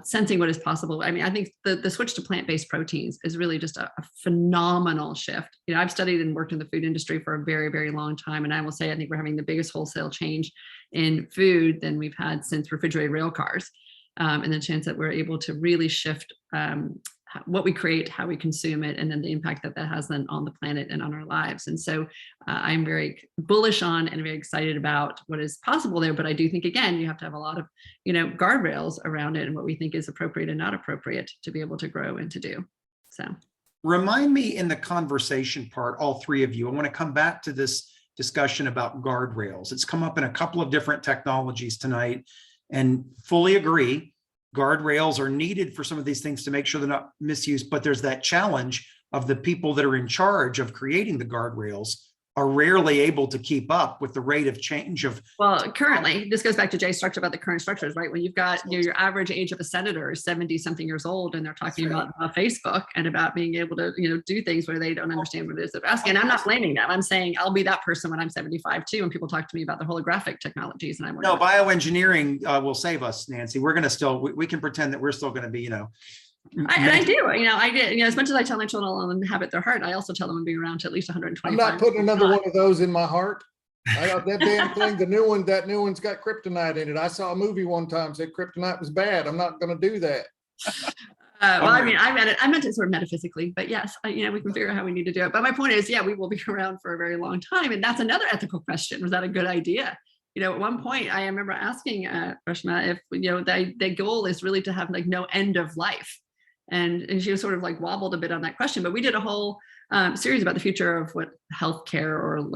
sensing what is possible. I mean, I think the switch to plant-based proteins is really just a phenomenal shift. I've studied and worked in the food industry for a very, very long time. And I will say, I think we're having the biggest wholesale change in food than we've had since refrigerated rail cars. And the chance that we're able to really shift what we create, how we consume it, and then the impact that that has then on the planet and on our lives. And so I'm very bullish on and very excited about what is possible there. But I do think, again, you have to have a lot of, guardrails around it and what we think is appropriate and not appropriate to be able to grow and to do. So remind me in the conversation part, all three of you, I want to come back to this discussion about guardrails. It's come up in a couple of different technologies tonight, and fully agree. Guardrails are needed for some of these things to make sure they're not misused, but there's that challenge of the people that are in charge of creating the guardrails are rarely able to keep up with the rate of change of. Well, currently, this goes back to Jay's structure about the current structures, right? When you've got your average age of a senator is 70 something years old, and they're talking about Facebook and about being able to, do things where they don't understand what it is they're asking. And I'm not blaming them. I'm saying I'll be that person when I'm 75 too, and people talk to me about the holographic technologies. And I'm no, bioengineering will save us, Nancy. We're going to still, we can pretend that we're still going to be, I do, I get, as much as I tell my children I'll inhabit their heart, I also tell them to be around to at least 125. I'm not putting another one of those in my heart. I got that damn thing. That new one's got kryptonite in it. I saw a movie one time said kryptonite was bad. I'm not going to do that. Well, I mean, I meant it sort of metaphysically, but yes, we can figure out how we need to do it. But my point is, we will be around for a very long time. And that's another ethical question. Was that a good idea? At one point, I remember asking Reshma if, the goal is really to have like no end of life. And she was sort of like wobbled a bit on that question, but we did a whole series about the future of what healthcare or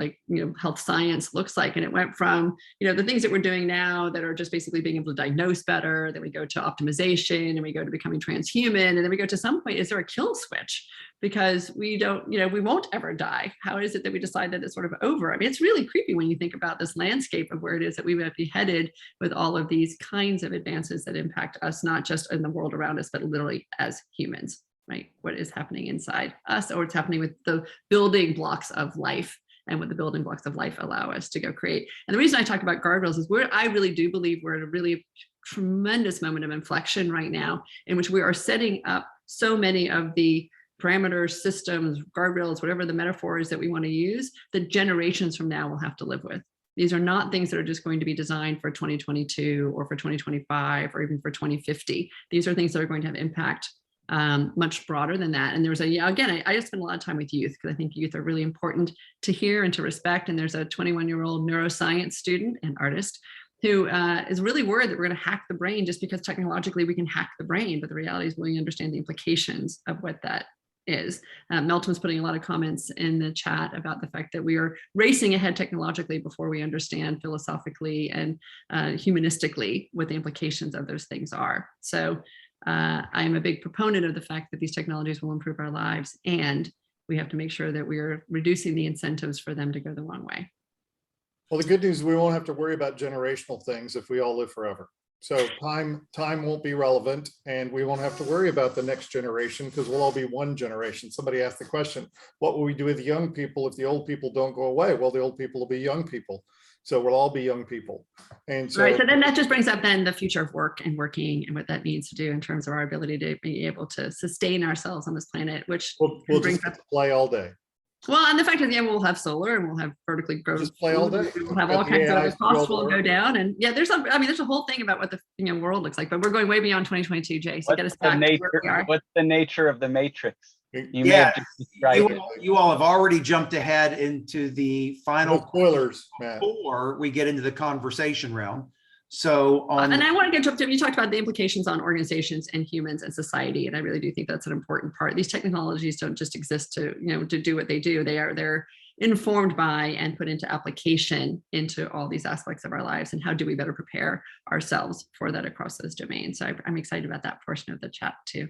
health science looks like. And it went from, the things that we're doing now that are just basically being able to diagnose better, then we go to optimization and we go to becoming transhuman. And then we go to some point, is there a kill switch? Because we don't, we won't ever die. How is it that we decide that it's sort of over? I mean, it's really creepy when you think about this landscape of where it is that we might be headed with all of these kinds of advances that impact us, not just in the world around us, but literally as humans. Right? What is happening inside us, or what's happening with the building blocks of life and what the building blocks of life allow us to go create. And the reason I talk about guardrails is I really do believe we're at a really tremendous moment of inflection right now in which we are setting up so many of the parameters, systems, guardrails, whatever the metaphor is that we want to use, that generations from now will have to live with. These are not things that are just going to be designed for 2022 or for 2025 or even for 2050. These are things that are going to have impact much broader than that. And there's again, I just spend a lot of time with youth because I think youth are really important to hear and to respect. And there's a 21-year-old neuroscience student and artist who is really worried that we're going to hack the brain just because technologically we can hack the brain. But the reality is we understand the implications of what that is. Melton was putting a lot of comments in the chat about the fact that we are racing ahead technologically before we understand philosophically and humanistically what the implications of those things are. So I'm a big proponent of the fact that these technologies will improve our lives, and we have to make sure that we're reducing the incentives for them to go the wrong way. Well, the good news is we won't have to worry about generational things if we all live forever. So time won't be relevant, and we won't have to worry about the next generation because we'll all be one generation. Somebody asked the question, what will we do with young people if the old people don't go away? Well, the old people will be young people. So we'll all be young people. And so, right. So then that just brings up then the future of work and working and what that means to do in terms of our ability to be able to sustain ourselves on this planet, which we'll just get to play all day. Well, and the fact is, we'll have solar and we'll have vertically grown. Just play all day. We'll have all kinds of costs will go down. And there's a whole thing about what the world looks like, but we're going way beyond 2022, Jay. So get us back to where we are. What's the nature of the matrix? You all have already jumped ahead into the final spoilers before we get into the conversation round. So and I want to get to, you talked about the implications on organizations and humans and society, and I really do think that's an important part. These technologies don't just exist to do what they do. They're informed by and put into application into all these aspects of our lives, and how do we better prepare ourselves for that across those domains. So I'm excited about that portion of the chat too.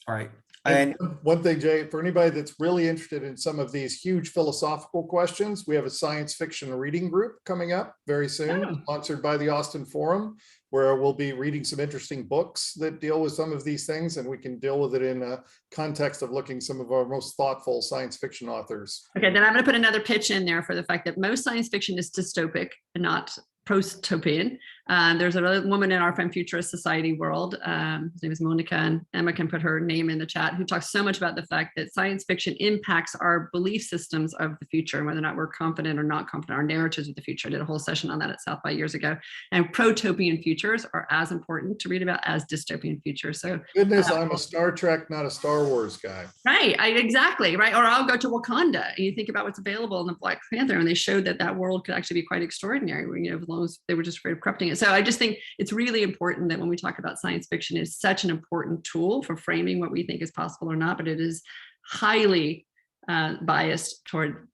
All right. And one thing, Jay, for anybody that's really interested in some of these huge philosophical questions, we have a science fiction reading group coming up very soon, sponsored by the Austin Forum, where we'll be reading some interesting books that deal with some of these things, and we can deal with it in a context of looking some of our most thoughtful science fiction authors. Okay, then I'm going to put another pitch in there for the fact that most science fiction is dystopic and not post-topian. There's another woman in our Femme Futurist Society world, her name is Monica, and Emma can put her name in the chat, who talks so much about the fact that science fiction impacts our belief systems of the future, and whether or not we're confident or not confident, our narratives of the future. I did a whole session on that at South by years ago. And protopian futures are as important to read about as dystopian futures. So Goodness, I'm a Star Trek, not a Star Wars guy. right, exactly, right. Or I'll go to Wakanda, and you think about what's available in the Black Panther, and they showed that that world could actually be quite extraordinary, you know, as long as they were just afraid of corrupting it. So I just think it's really important that when we talk about science fiction, it's such an important tool for framing what we think is possible or not, but it is highly biased toward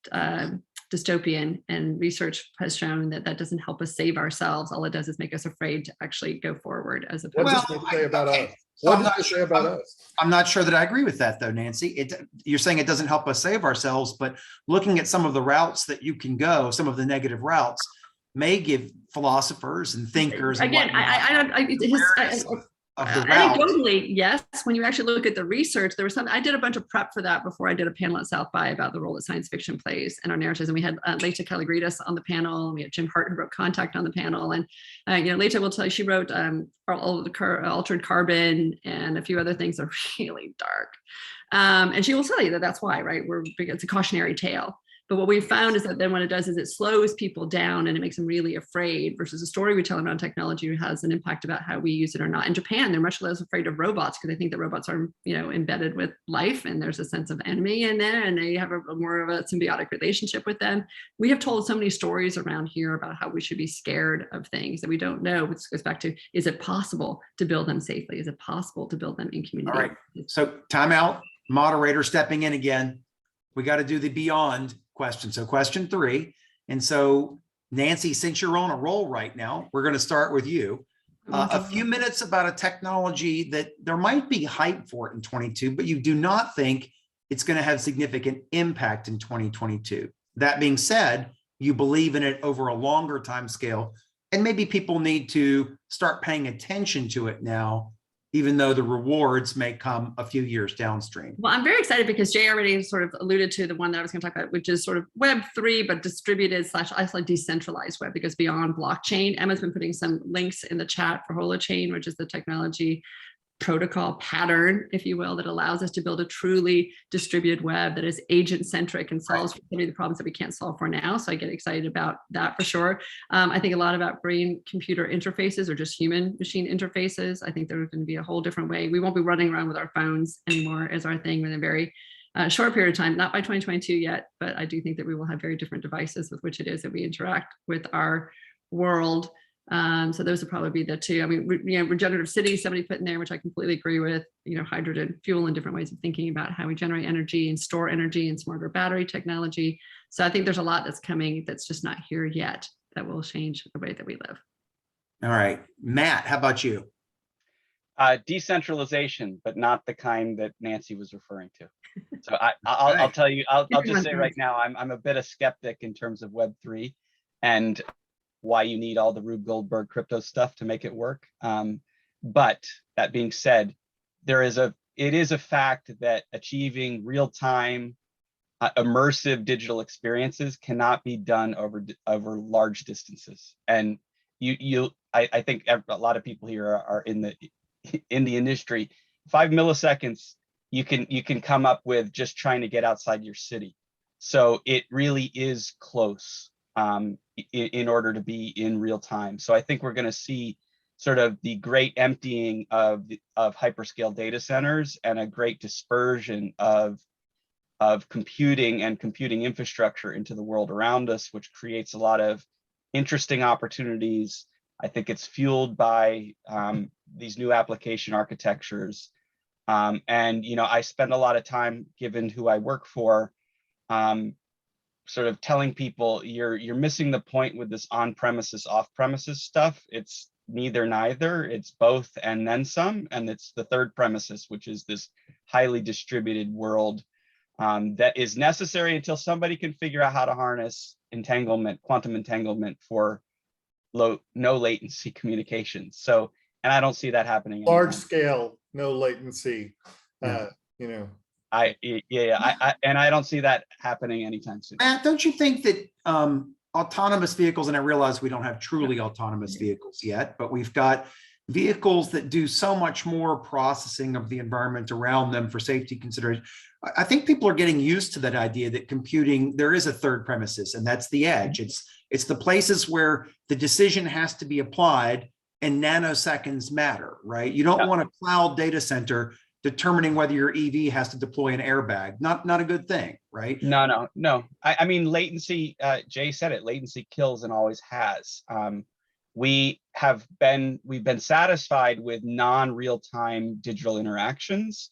dystopian, and research has shown that that doesn't help us save ourselves. All it does is make us afraid to actually go forward, as What opposed does to. it say about us? So What I'm does not it say sure- about us? I'm not sure that I agree with that though, Nancy. You're saying it doesn't help us save ourselves, but looking at some of the routes that you can go, some of the negative routes may give philosophers and thinkers and Again, awareness of the route. anecdotally, yes. When you actually look at the research, there was something, I did a bunch of prep for that before I did a panel at South by about the role that science fiction plays in our narratives. And we had Leita Kalligridis on the panel, and we had Jim Hart, who wrote Contact, on the panel. And you know, Leita will tell you, she wrote Altered Carbon and a few other things that are really dark. And she will tell you that that's why, right? It's a cautionary tale. But what we found is that then what it does is it slows people down and it makes them really afraid, versus a story we tell around technology has an impact about how we use it or not. In Japan, they're much less afraid of robots because they think that robots are, you know, embedded with life, and there's a sense of enemy in there, and they have a more of a symbiotic relationship with them. We have told so many stories around here about how we should be scared of things that we don't know, which goes back to, is it possible to build them safely? Is it possible to build them in community? All right. So timeout, moderator stepping in again. We got to do the beyond question. So question 3. And so Nancy, since you're on a roll right now, we're going to start with you. A few minutes about a technology that there might be hype for it in 22, but you do not think it's going to have significant impact in 2022. That being said, you believe in it over a longer time scale, and maybe people need to start paying attention to it now, even though the rewards may come a few years downstream. Well, I'm very excited because Jay already sort of alluded to the one that I was going to talk about, which is sort of Web3, but distributed / decentralized web, because beyond blockchain. Emma's been putting some links in the chat for Holochain, which is the technology protocol pattern, if you will, that allows us to build a truly distributed web that is agent-centric and solves so many of the problems that we can't solve for now. So I get excited about that for sure. I think a lot about brain-computer interfaces, or just human-machine interfaces. I think there's going to be a whole different way. We won't be running around with our phones anymore as our thing within a very short period of time, not by 2022 yet, but I do think that we will have very different devices with which it is that we interact with our world. So those would probably be the two. I mean, you know, regenerative cities, somebody put in there, which I completely agree with, you know, hydrogen fuel and different ways of thinking about how we generate energy and store energy, and smarter battery technology. So I think there's a lot that's coming that's just not here yet that will change the way that we live. All right, Matt, how about you? Decentralization, but not the kind that Nancy was referring to. So I'll tell you, I'll just say right now, I'm a bit of skeptic in terms of Web3 and why you need all the Rube Goldberg crypto stuff to make it work. But that being said, it is a fact that achieving real-time immersive digital experiences cannot be done over large distances. And I think a lot of people here are in the industry. 5 milliseconds you can come up with just trying to get outside your city. So it really is close. In order to be in real time. So I think we're going to see sort of the great emptying of hyperscale data centers and a great dispersion of computing and computing infrastructure into the world around us, which creates a lot of interesting opportunities. I think it's fueled by these new application architectures. And, you know, I spend a lot of time, given who I work for, sort of telling people you're missing the point with this on-premises, off-premises stuff. It's neither, it's both and then some. And it's the third premises, which is this highly distributed world that is necessary until somebody can figure out how to harness entanglement, quantum entanglement for no latency communications. So, and I don't see that happening. Large scale, no latency, Yeah. you know. And I don't see that happening anytime soon. Matt, don't you think that autonomous vehicles, and I realize we don't have truly autonomous vehicles yet, but we've got vehicles that do so much more processing of the environment around them for safety consideration. I think people are getting used to that idea that computing, there is a third premises, and that's the edge. It's the places where the decision has to be applied and nanoseconds matter, right? You don't want a cloud data center determining whether your EV has to deploy an airbag. Not a good thing, right? No. I mean, latency, Jay said it, latency kills and always has. We've been satisfied with non-real-time digital interactions,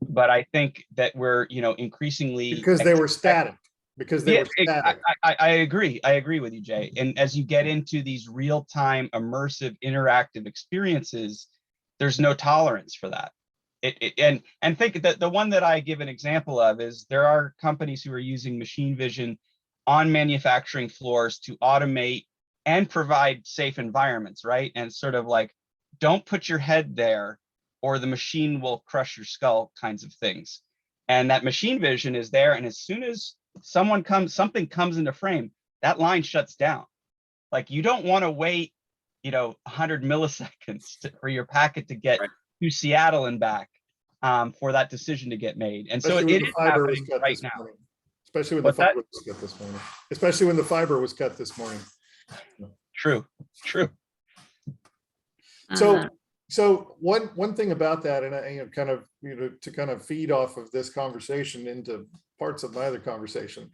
but I think that we're, increasingly because they were static. Because they were static. I agree with you, Jay. And as you get into these real-time, immersive, interactive experiences, there's no tolerance for that. And think that the one that I give an example of is there are companies who are using machine vision on manufacturing floors to automate and provide safe environments, right? And sort of like, don't put your head there or the machine will crush your skull kinds of things. And that machine vision is there. And as soon as something comes into frame, that line shuts down. Like, you don't want to wait, 100 milliseconds for your packet to get to Seattle and back for that decision to get made. And so it is happening right now. Especially when the fiber was cut this morning. Especially when the fiber was cut this morning. True. So one thing about that, and I kind of, to kind of feed off of this conversation into parts of my other conversation,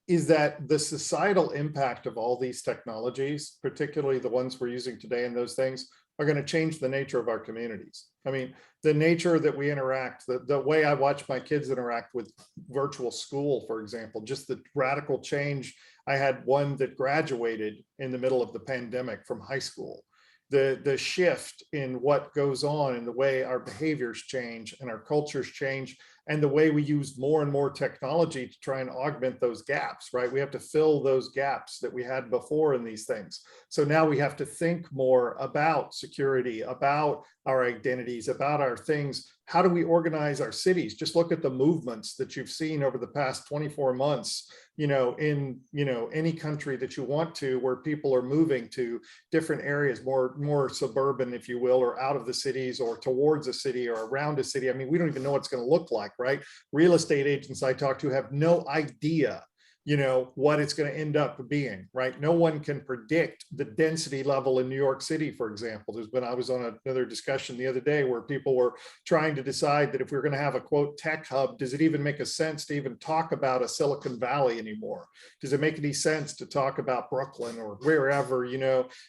is that the societal impact of all these technologies, particularly the ones we're using today and those things, are going to change the nature of our communities. I mean, the nature that we interact, the way I watch my kids interact with virtual school, for example, just the radical change. I had one that graduated in the middle of the pandemic from high school. The shift in what goes on and the way our behaviors change and our cultures change, and the way we use more and more technology to try and augment those gaps, right? We have to fill those gaps that we had before in these things. So now we have to think more about security, about our identities, about our things. How do we organize our cities? Just look at the movements that you've seen over the past 24 months, in any country that you want to, where people are moving to different areas, more suburban, if you will, or out of the cities or towards a city or around a city. I mean, we don't even know what it's going to look like, right? Real estate agents I talk to have no idea, what it's going to end up being, right? No one can predict the density level in New York City, for example. I was on another discussion the other day where people were trying to decide that if we're going to have a quote tech hub, does it even make a sense to even talk about a Silicon Valley anymore? Does it make any sense to talk about Brooklyn or wherever,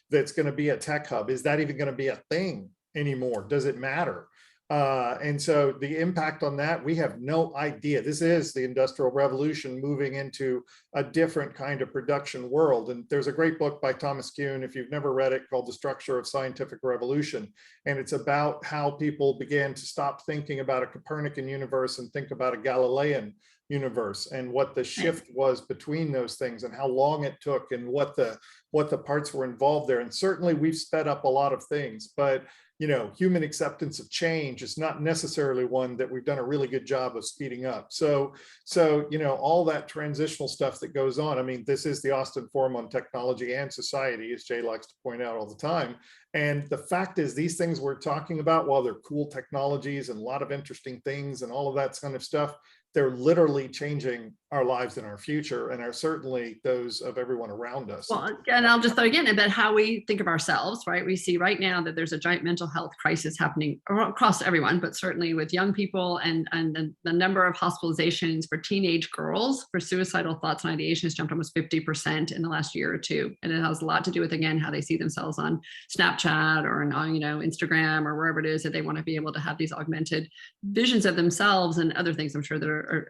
that's going to be a tech hub? Is that even going to be a thing anymore? Does it matter? And so the impact on that, we have no idea. This is the Industrial Revolution moving into a different kind of production world. And there's a great book by Thomas Kuhn, if you've never read it, called The Structure of Scientific Revolution. And it's about how people began to stop thinking about a Copernican universe and think about a Galilean universe, and what the shift was between those things and how long it took and what the parts were involved there. And certainly we've sped up a lot of things, but human acceptance of change is not necessarily one that we've done a really good job of speeding up. So all that transitional stuff that goes on. I mean, this is the Austin Forum on Technology and Society, as Jay likes to point out all the time. And the fact is, these things we're talking about, while they're cool technologies and a lot of interesting things and all of that kind of stuff, they're literally changing our lives and our future, and are certainly those of everyone around us. Well, and I'll just throw again about how we think of ourselves, right? We see right now that there's a giant mental health crisis happening across everyone, but certainly with young people, and the number of hospitalizations for teenage girls for suicidal thoughts and ideation has jumped almost 50% in the last year or two. And it has a lot to do with, again, how they see themselves on Snapchat or on, Instagram or wherever it is that they want to be able to have these augmented visions of themselves and other things, I'm sure, that are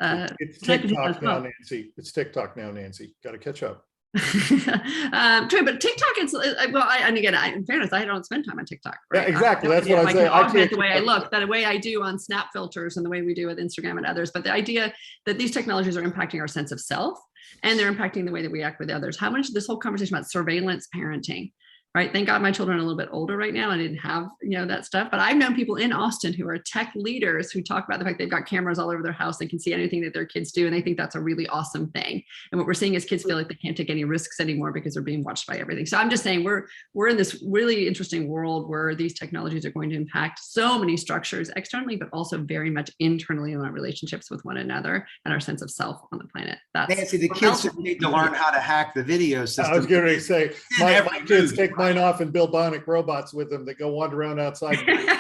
it's TikTok now, Nancy. It's TikTok now, Nancy. Got to catch up. True, but TikTok is and again, in fairness, I don't spend time on TikTok. Right? Yeah, exactly. That's what I'm saying. I augment the way I look, the way I do on Snap filters and the way we do with Instagram and others. But the idea that these technologies are impacting our sense of self, and they're impacting the way that we act with others. How much this whole conversation about surveillance parenting, right? Thank God my children are a little bit older right now. I didn't have, that stuff, but I've known people in Austin who are tech leaders who talk about the fact they've got cameras all over their house. They can see anything that their kids do. And they think that's a really awesome thing. And what we're seeing is kids feel like they can't take any risks anymore because they're being watched by everything. So I'm just saying we're in this really interesting world where these technologies are going to impact so many structures externally, but also very much internally in our relationships with one another and our sense of self on the planet. That's Nancy, the kids need to learn how to hack the video system. I was going to say, my kids take mine off and build bionic robots with them that go wander around outside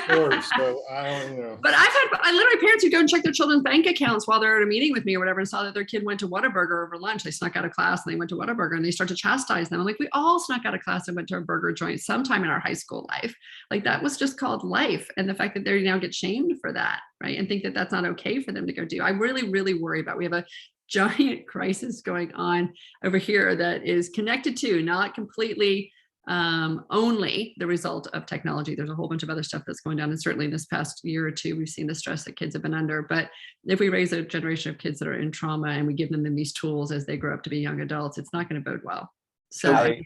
doors. So I don't know. But I literally parents who go and check their children's bank accounts while they're at a meeting with me or whatever and saw that their kid went to Whataburger over lunch. They snuck out of class and they went to Whataburger and they start to chastise them. I'm like, we all snuck out of class and went to a burger joint sometime in our high school life. Like that was just called life. And the fact that they now get shamed for that, right? And think that that's not okay for them to go do. I really, really worry about, we have a giant crisis going on over here that is connected to, not completely only the result of technology. There's a whole bunch of other stuff that's going down. And certainly this past year or two, we've seen the stress that kids have been under. But if we raise a generation of kids that are in trauma and we give them these tools as they grow up to be young adults, it's not going to bode well. So I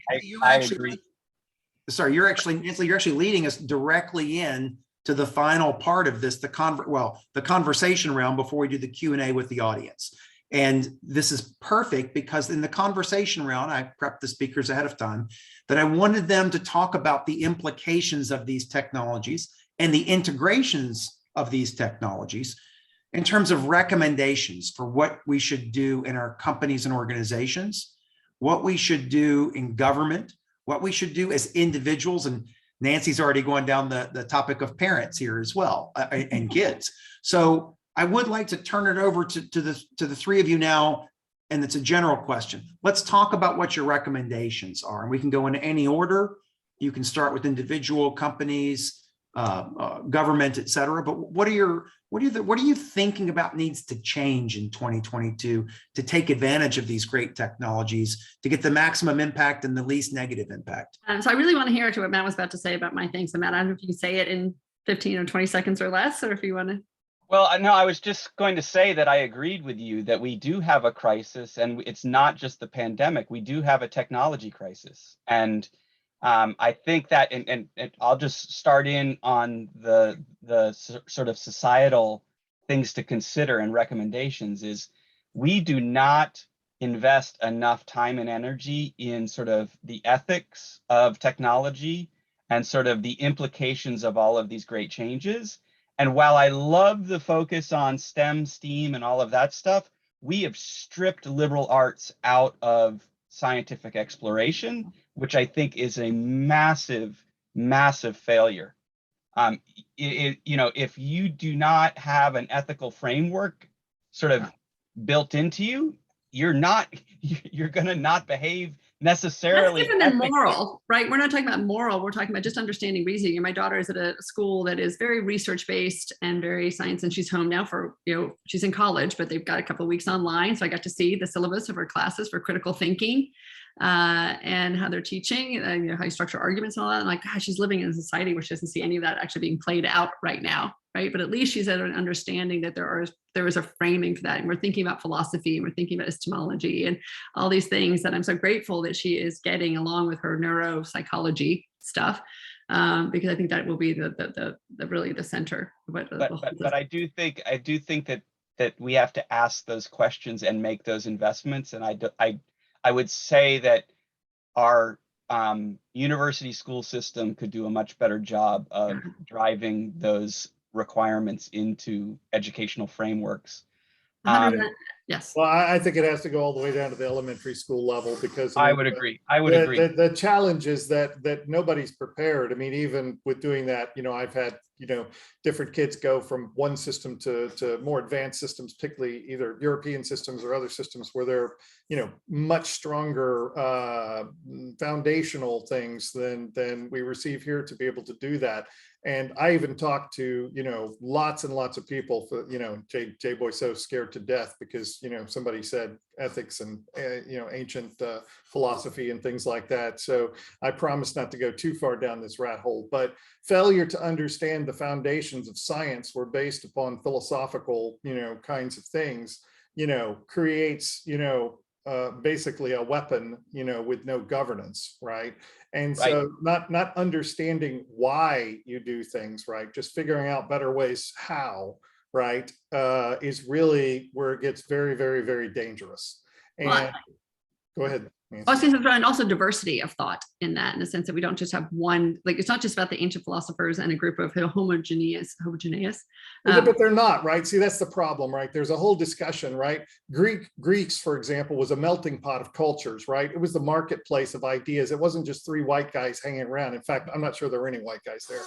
agree. Sorry, you're actually, Nancy, you're actually leading us directly in to the final part of this, the conversation round before we do the Q&A with the audience. And this is perfect because in the conversation round, I prepped the speakers ahead of time that I wanted them to talk about the implications of these technologies and the integrations of these technologies in terms of recommendations for what we should do in our companies and organizations, what we should do in government, what we should do as individuals. And Nancy's already going down the topic of parents here as well, and kids. So I would like to turn it over to the three of you now, and it's a general question. Let's talk about what your recommendations are, and we can go in any order. You can start with individual companies, government, et cetera. But what are you thinking about needs to change in 2022 to take advantage of these great technologies to get the maximum impact and the least negative impact? So I really want to hear what Matt was about to say about my things. So Matt, I don't know if you can say it in 15 or 20 seconds or less, or if you want to. Well, no, I was just going to say that I agreed with you that we do have a crisis, and it's not just the pandemic. We do have a technology crisis. And I think that, and I'll just start in on the sort of societal things to consider and recommendations is we do not invest enough time and energy in sort of the ethics of technology and sort of the implications of all of these great changes. And while I love the focus on STEM, STEAM, and all of that stuff, we have stripped liberal arts out of scientific exploration, which I think is a massive, massive failure. If you do not have an ethical framework sort of built into you, you're going to not behave necessarily. That's different than moral, right? We're not talking about moral. We're talking about just understanding reasoning. My daughter is at a school that is very research-based and very science, and she's home now for, she's in college, but they've got a couple of weeks online. So I got to see the syllabus of her classes for critical thinking and how they're teaching, how you structure arguments and all that. And like, gosh, she's living in a society where she doesn't see any of that actually being played out right now, right? But at least she's at an understanding that there is a framing for that. And we're thinking about philosophy and we're thinking about epistemology and all these things that I'm so grateful that she is getting along with her neuropsychology stuff. Because I think that will be the really the center of what. But I do think that we have to ask those questions and make those investments. And I would say that our university school system could do a much better job of driving those requirements into educational frameworks. Yes. Well, I think it has to go all the way down to the elementary school level because I would agree. The challenge is that nobody's prepared. I mean, even with doing that, I've had, different kids go from one system to more advanced systems, particularly either European systems or other systems where they're, much stronger foundational things than we receive here to be able to do that. And I even talked to, lots and lots of people for, Jay Boisseau scared to death because, somebody said ethics and, ancient philosophy and things like that. So I promise not to go too far down this rat hole, but failure to understand the foundations of science were based upon philosophical, kinds of things, creates, basically a weapon, you know, with no governance, right? And Right. so not understanding why you do things, right? Just figuring out better ways how, right, is really where it gets very, very, very dangerous. And Well, go ahead, I was Nancy. going to throw in also diversity of thought in that, in the sense that we don't just have one, like, it's not just about the ancient philosophers and a group of homogeneous. But they're not, right? See, that's the problem, right? There's a whole discussion, right? Greeks, for example, was a melting pot of cultures, right? It was the marketplace of ideas. It wasn't just three white guys hanging around. In fact, I'm not sure there were any white guys there.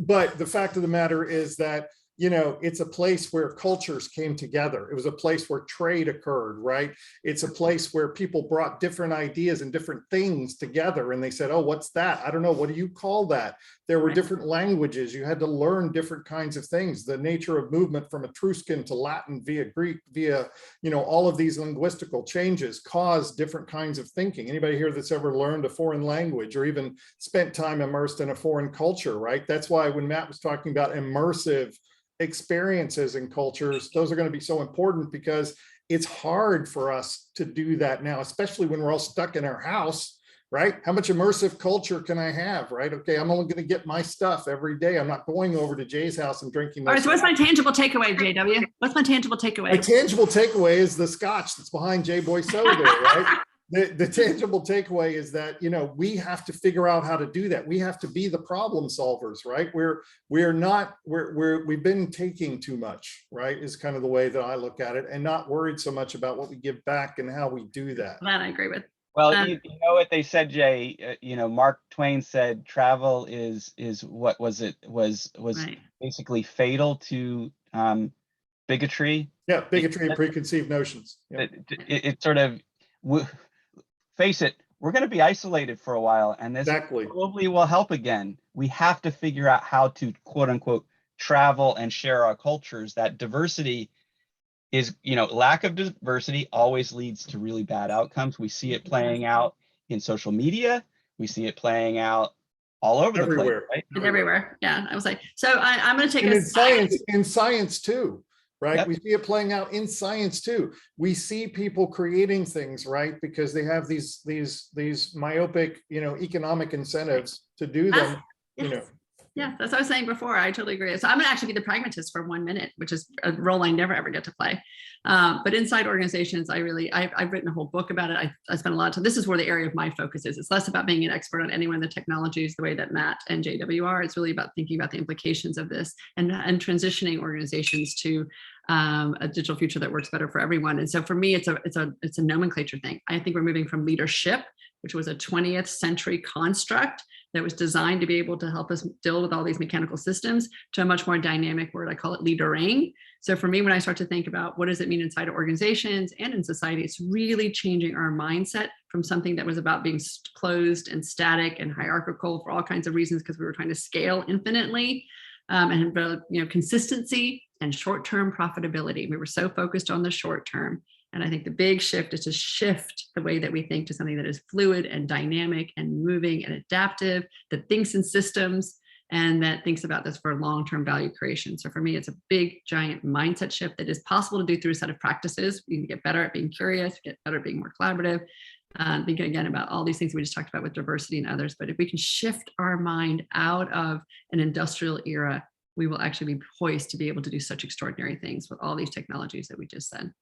But the fact of the matter is that, you know, it's a place where cultures came together. It was a place where trade occurred, right? It's a place where people brought different ideas and different things together. And they said, oh, what's that? I don't know. What do you call that? There were different languages. You had to learn different kinds of things. The nature of movement from Etruscan to Latin via Greek, via, you know, all of these linguistical changes caused different kinds of thinking. Anybody here that's ever learned a foreign language or even spent time immersed in a foreign culture, right? That's why when Matt was talking about immersive experiences and cultures, those are going to be so important, because it's hard for us to do that now, especially when we're all stuck in our house, right? How much immersive culture can I have, right? Okay, I'm only going to get my stuff every day. I'm not going over to Jay's house and drinking. All right, so what's my tangible takeaway, JW? What's my tangible takeaway? My tangible takeaway is the scotch that's behind Jay Boisseau there, right? The tangible takeaway is that, you know, we have to figure out how to do that. We have to be the problem solvers, right? We've been taking too much, right? Is kind of the way that I look at it, and not worried so much about what we give back and how we do that. That I agree with. Well, you know what they said, Jay, you know, Mark Twain said travel is what was Right. basically fatal to bigotry. Yeah, bigotry and preconceived notions. Yeah. It sort of, face it, we're going to be isolated for a while, and this Exactly. probably will help again. We have to figure out how to, quote unquote, travel and share our cultures. That diversity is, you know, lack of diversity always leads to really bad outcomes. We see it playing out in social media. We see it playing out all over the place, right? And everywhere. Yeah, I was like, so I'm going to take and a in science too, right? Yep. We see it playing out in science too. We see people creating things, right? Because they have these myopic, you know, economic incentives to do them, you know. Yeah, that's what I was saying before. I totally agree. So I'm gonna actually be the pragmatist for 1 minute, which is a role I never ever get to play. But inside organizations, I've written a whole book about it. I spent a lot of time. This is where the area of my focus is. It's less about being an expert on any one of the technologies the way that Matt and JW are. It's really about thinking about the implications of this and transitioning organizations to a digital future that works better for everyone. And so for me, it's a nomenclature thing. I think we're moving from leadership, which was a 20th century construct that was designed to be able to help us deal with all these mechanical systems, to a much more dynamic word. I call it leadering. So for me, when I start to think about what does it mean inside of organizations and in society, it's really changing our mindset from something that was about being closed and static and hierarchical for all kinds of reasons, because we were trying to scale infinitely, and you know, consistency and short-term profitability. We were so focused on the short term. And I think the big shift is to shift the way that we think to something that is fluid and dynamic and moving and adaptive, that thinks in systems and that thinks about this for long-term value creation. So for me, it's a big, giant mindset shift that is possible to do through a set of practices. We need to get better at being curious, get better at being more collaborative, thinking again about all these things we just talked about with diversity and others. But if we can shift our mind out of an industrial era, we will actually be poised to be able to do such extraordinary things with all these technologies that we just said.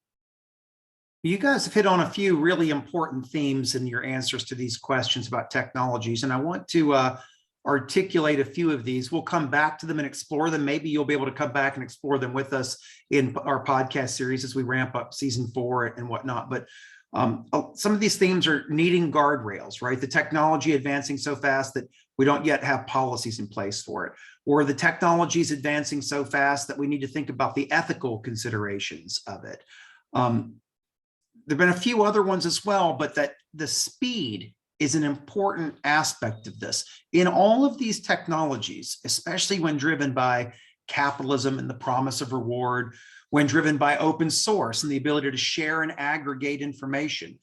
You guys have hit on a few really important themes in your answers to these questions about technologies, and I want to articulate a few of these. We'll come back to them and explore them. Maybe you'll be able to come back and explore them with us in our podcast series as we ramp up season 4 and whatnot. But some of these themes are needing guardrails, right? The technology advancing so fast that we don't yet have policies in place for it, or the technology is advancing so fast that we need to think about the ethical considerations of it. There've been a few other ones as well, but that the speed is an important aspect of this. In all of these technologies, especially when driven by capitalism and the promise of reward, when driven by open source and the ability to share and aggregate information,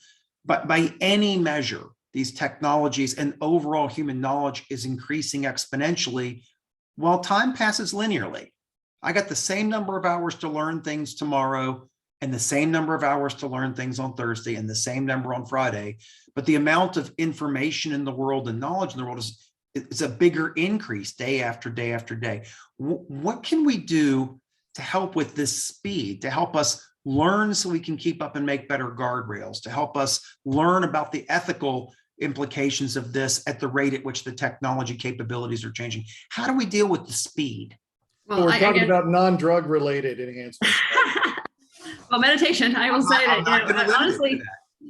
but by any measure, these technologies and overall human knowledge is increasing exponentially while time passes linearly. I got the same number of hours to learn things tomorrow and the same number of hours to learn things on Thursday and the same number on Friday, but the amount of information in the world and knowledge in the world is a bigger increase day after day after day. What can we do to help with this speed, to help us learn so we can keep up and make better guardrails, to help us learn about the ethical implications of this at the rate at which the technology capabilities are changing? How do we deal with the speed? Well, We're talking about non-drug related enhancements. well, meditation, I will say I'm not that, gonna limit it to honestly, that.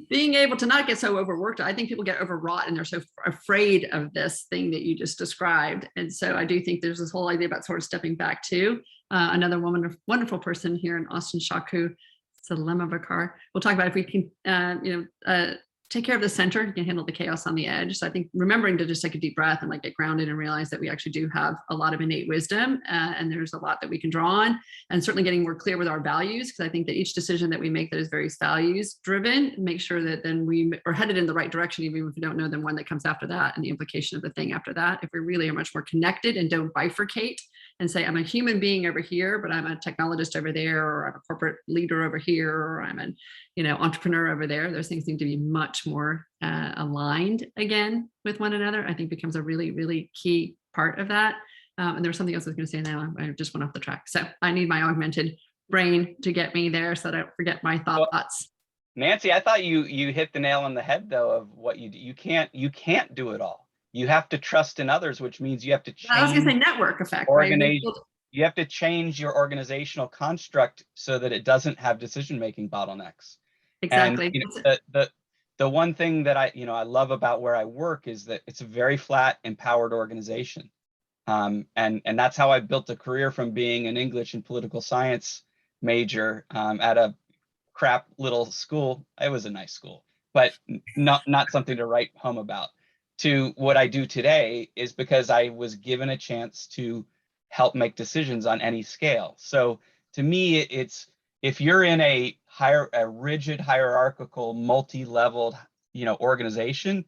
being able to not get so overworked, I think people get overwrought and they're so afraid of this thing that you just described. And so I do think there's this whole idea about sort of stepping back too. Another wonderful person here in Austin, Shaku Salemavakar, we'll talk about if we can, take care of the center, you can handle the chaos on the edge. So I think remembering to just take a deep breath and like get grounded and realize that we actually do have a lot of innate wisdom, and there's a lot that we can draw on, and certainly getting more clear with our values, because I think that each decision that we make that is very values driven, make sure that then we are headed in the right direction, even if we don't know then one that comes after that and the implication of the thing after that. If we really are much more connected and don't bifurcate and say, I'm a human being over here, but I'm a technologist over there, or I'm a corporate leader over here, or I'm an entrepreneur over there. Those things need to be much more aligned again with one another. I think becomes a really, really key part of that. And there was something else I was going to say now. I just went off the track. So I need my augmented brain to get me there so that I don't forget my thoughts. Nancy, I thought you hit the nail on the head though of what you do. You can't do it all. You have to trust in others, which means you have to change. I was going to say network effect, right? You have to change your organizational construct so that it doesn't have decision-making bottlenecks. Exactly. And the one thing that I love about where I work is that it's a very flat, empowered organization. And that's how I built a career from being an English and political science major at a crap little school. It was a nice school, but not something to write home about. To what I do today is because I was given a chance to help make decisions on any scale. So to me, it's if you're in a rigid hierarchical, multi-leveled, organization,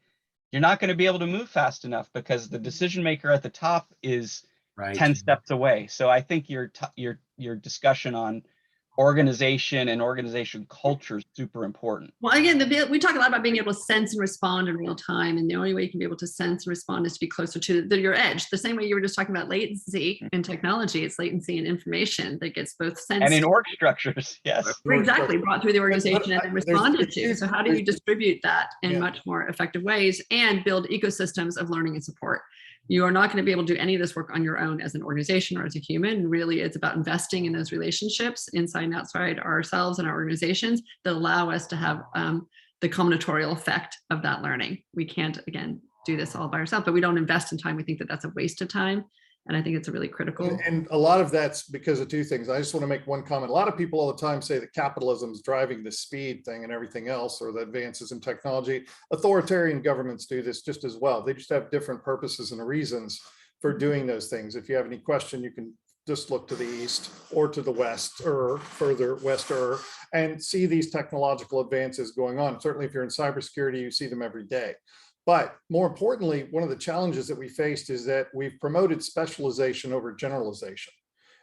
you're not going to be able to move fast enough because the decision maker at the top is 10 steps away. So I think your discussion on organization and organization culture is super important. Well, again, we talk a lot about being able to sense and respond in real time. And the only way you can be able to sense and respond is to be closer to your edge. The same way you were just talking about latency in technology, it's latency in information that gets both sensed. And in org structures, yes. Exactly, brought through the organization and then responded to. So how do you distribute that in much more effective ways and build ecosystems of learning and support? You are not going to be able to do any of this work on your own as an organization or as a human. Really, it's about investing in those relationships inside and outside ourselves and our organizations that allow us to have the combinatorial effect of that learning. We can't, again, do this all by ourselves, but we don't invest in time. We think that that's a waste of time. And I think it's a really critical. And a lot of that's because of two things. I just want to make one comment. A lot of people all the time say that capitalism is driving the speed thing and everything else, or the advances in technology. Authoritarian governments do this just as well. They just have different purposes and reasons for doing those things. If you have any question, you can just look to the east or to the west or further wester and see these technological advances going on. Certainly, if you're in cybersecurity, you see them every day. But more importantly, one of the challenges that we faced is that we've promoted specialization over generalization.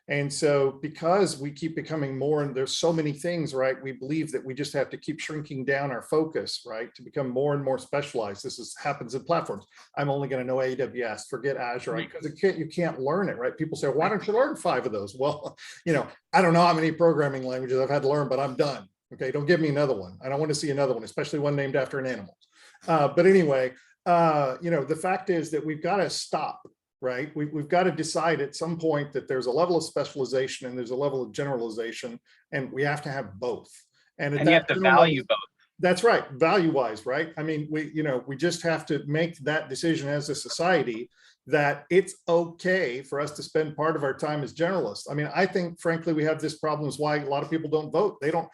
And so because we keep becoming more, and there's so many things, right, we believe that we just have to keep shrinking down our focus, right, to become more and more specialized. This happens in platforms. I'm only going to know AWS, forget Azure, right? Because you can't learn it, right? People say, why don't you learn 5 of those? Well, I don't know how many programming languages I've had to learn, but I'm done. Okay, don't give me another one. I don't want to see another one, especially one named after an animal. But anyway, the fact is that we've got to stop, right? We've got to decide at some point that there's a level of specialization and there's a level of generalization, and we have to have both. And you have to value both. That's right, value-wise, right? I mean, we just have to make that decision as a society that it's okay for us to spend part of our time as generalists. I mean, I think, frankly, we have this problem is why a lot of people don't vote. They don't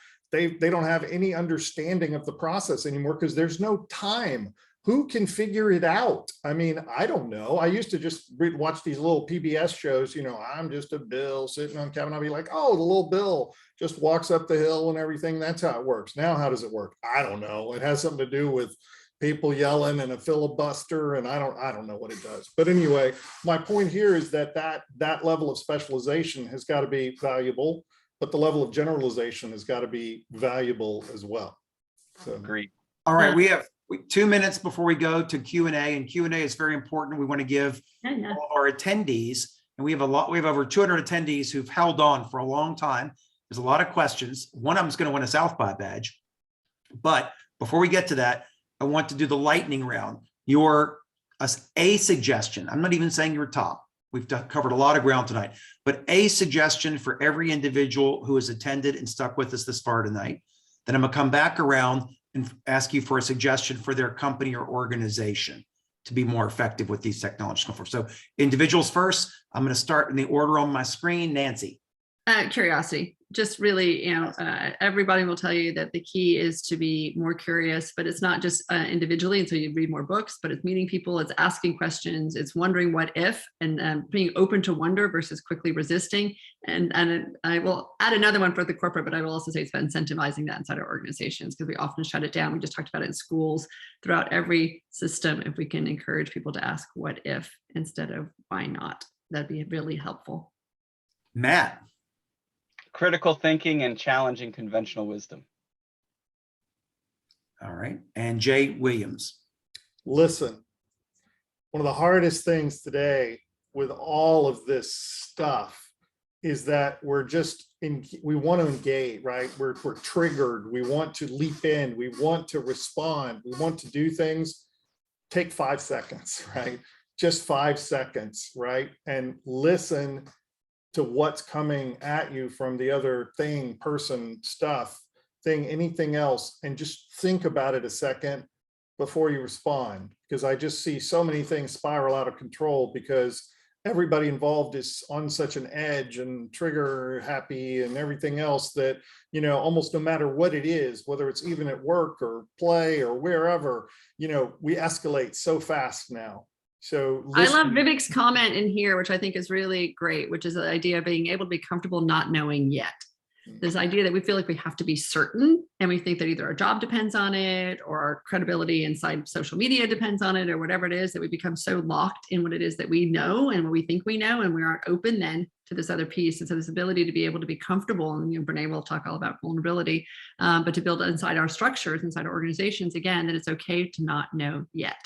have any understanding of the process anymore because there's no time. Who can figure it out? I mean, I don't know. I used to just watch these little PBS shows, I'm just a Bill sitting on cabin. I'll be like, oh, the little Bill just walks up the hill and everything. That's how it works. Now, how does it work? I don't know. It has something to do with people yelling and a filibuster, and I don't know what it does. But anyway, my point here is that level of specialization has got to be valuable. but the level of generalization has got to be valuable as well. So Agreed. All right, we have 2 minutes before we go to Q&A, and Q&A is very important. We want to give Yeah. all of our attendees, and we have over 200 attendees who've held on for a long time. There's a lot of questions. One of them is going to win a South by badge. But before we get to that, I want to do the lightning round. A suggestion. I'm not even saying your top. We've covered a lot of ground tonight, but a suggestion for every individual who has attended and stuck with us this far tonight. Then I'm going to come back around and ask you for a suggestion for their company or organization to be more effective with these technologies. So individuals first. I'm going to start in the order on my screen. Nancy. Curiosity. Just really, everybody will tell you that the key is to be more curious, but it's not just individually. And so you read more books, but it's meeting people, it's asking questions, it's wondering what if, and being open to wonder versus quickly resisting. And I will add another one for the corporate, but I will also say it's about incentivizing that inside our organizations, because we often shut it down. We just talked about it in schools, throughout every system. If we can encourage people to ask what if instead of why not, that'd be really helpful. Matt. Critical thinking and challenging conventional wisdom. All right. And Jay Williams. Listen, one of the hardest things today with all of this stuff is that we want to engage, right? We're triggered. We want to leap in. We want to respond. We want to do things. Take 5 seconds, right? Just 5 seconds, right? And listen to what's coming at you from the other thing, person, stuff, thing, anything else, and just think about it a second before you respond. Because I just see so many things spiral out of control because everybody involved is on such an edge and trigger happy and everything else that, almost no matter what it is, whether it's even at work or play or wherever, we escalate so fast now. So I love Vivek's comment in here, which I think is really great, which is the idea of being able to be comfortable not knowing yet. This idea that we feel like we have to be certain, and we think that either our job depends on it or our credibility inside social media depends on it or whatever it is, that we become so locked in what it is that we know and what we think we know, and we aren't open then to this other piece. And so this ability to be able to be comfortable, and Brene will talk all about vulnerability, but to build inside our structures, inside our organizations, again, that it's okay to not know yet.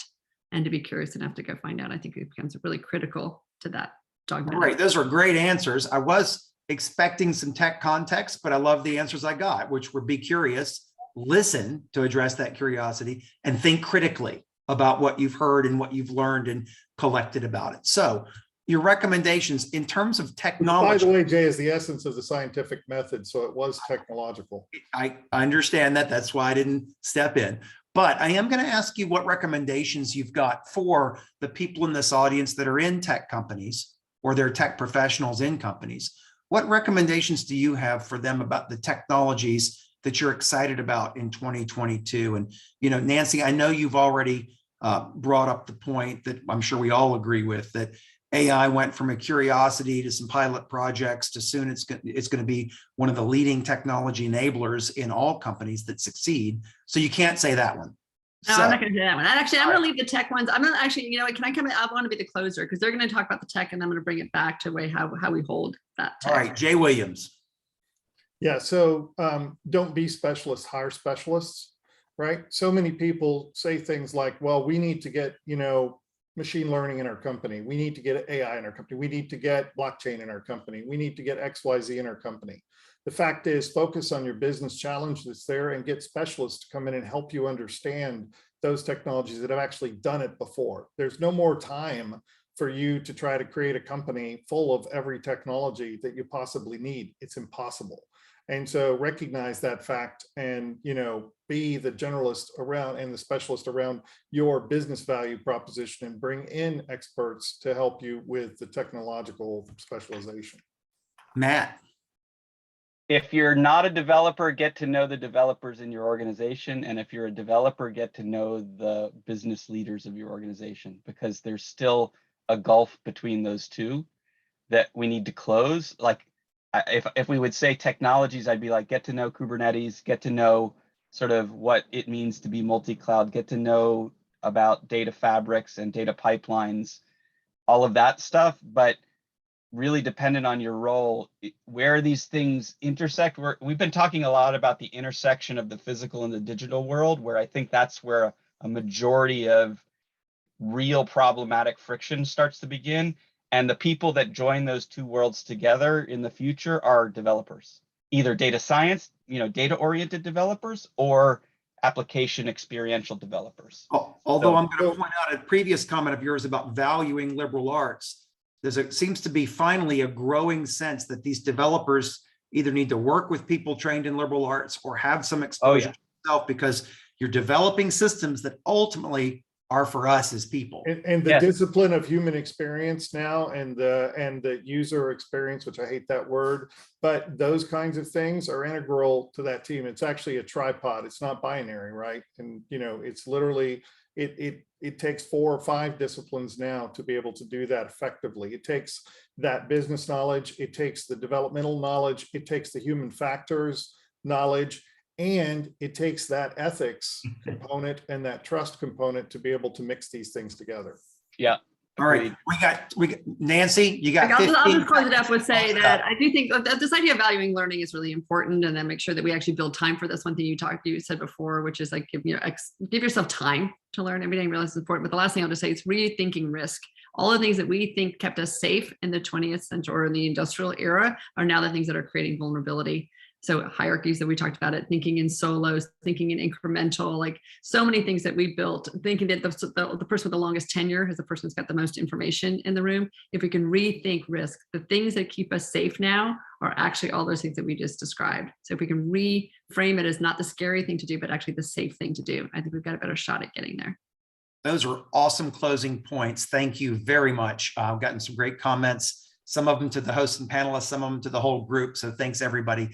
And to be curious enough to go find out. I think it becomes really critical to that dogma. All right, those are great answers. I was expecting some tech context, but I love the answers I got, which were be curious, listen to address that curiosity, and think critically about what you've heard and what you've learned and collected about it. So your recommendations in terms of technology. By the way, Jay, is the essence of the scientific method, so it was technological. I understand that. That's why I didn't step in. But I am going to ask you what recommendations you've got for the people in this audience that are in tech companies or they're tech professionals in companies. What recommendations do you have for them about the technologies that you're excited about in 2022? And, Nancy, I know you've already brought up the point that I'm sure we all agree with, that AI went from a curiosity to some pilot projects to soon it's going to be one of the leading technology enablers in all companies that succeed. So you can't say that one. No, I'm not going to do that one. Actually, I'm going to leave the tech ones. I'm going to actually, can I come in? I want to be the closer because they're going to talk about the tech, and I'm going to bring it back to how we hold that tech. All right, Jay Williams. Yeah, so don't be specialists, hire specialists, right? So many people say things like, well, we need to get, machine learning in our company. We need to get AI in our company. We need to get blockchain in our company. We need to get XYZ in our company. The fact is, focus on your business challenge that's there and get specialists to come in and help you understand those technologies that have actually done it before. There's no more time for you to try to create a company full of every technology that you possibly need. It's impossible. And so recognize that fact and, be the generalist around and the specialist around your business value proposition and bring in experts to help you with the technological specialization. Matt. If you're not a developer, get to know the developers in your organization. And if you're a developer, get to know the business leaders of your organization, because there's still a gulf between those two that we need to close. Like if we would say technologies, I'd be like, get to know Kubernetes, get to know sort of what it means to be multi-cloud, get to know about data fabrics and data pipelines, all of that stuff. But really dependent on your role, where these things intersect. We've been talking a lot about the intersection of the physical and the digital world, where I think that's where a majority of real problematic friction starts to begin. And the people that join those two worlds together in the future are developers, either data science, data-oriented developers, or application experiential developers. Although So- I'm going to point out a previous comment of yours about valuing liberal arts, seems to be finally a growing sense that these developers either need to work with people trained in liberal arts or have some exposure to yourself, because you're developing systems that ultimately are for us as people. And the Yes. discipline of human experience now, and the user experience, which I hate that word, but those kinds of things are integral to that team. It's actually a tripod. It's not binary, right? And it's literally, it takes 4 or 5 disciplines now to be able to do that effectively. It takes that business knowledge, it takes the developmental knowledge, it takes the human factors knowledge, and it takes that ethics component and that trust component to be able to mix these things together. Yeah. All right, we got Nancy, you got I'll 15 just close it up with say seconds. that I do think that this idea of valuing learning is really important, and then make sure that we actually build time for this. One thing you said before, which is like give yourself time to learn everything. I realize it's important, but the last thing I'll just say is rethinking risk. All the things that we think kept us safe in the 20th century or in the industrial era are now the things that are creating vulnerability. So hierarchies that we talked about, it, thinking in solos, thinking in incremental, like so many things that we built, thinking that the person with the longest tenure is the person who's got the most information in the room. If we can rethink risk, the things that keep us safe now are actually all those things that we just described. So if we can reframe it as not the scary thing to do, but actually the safe thing to do, I think we've got a better shot at getting there. Those were awesome closing points. Thank you very much. I've gotten some great comments, some of them to the hosts and panelists, some of them to the whole group. So thanks, everybody.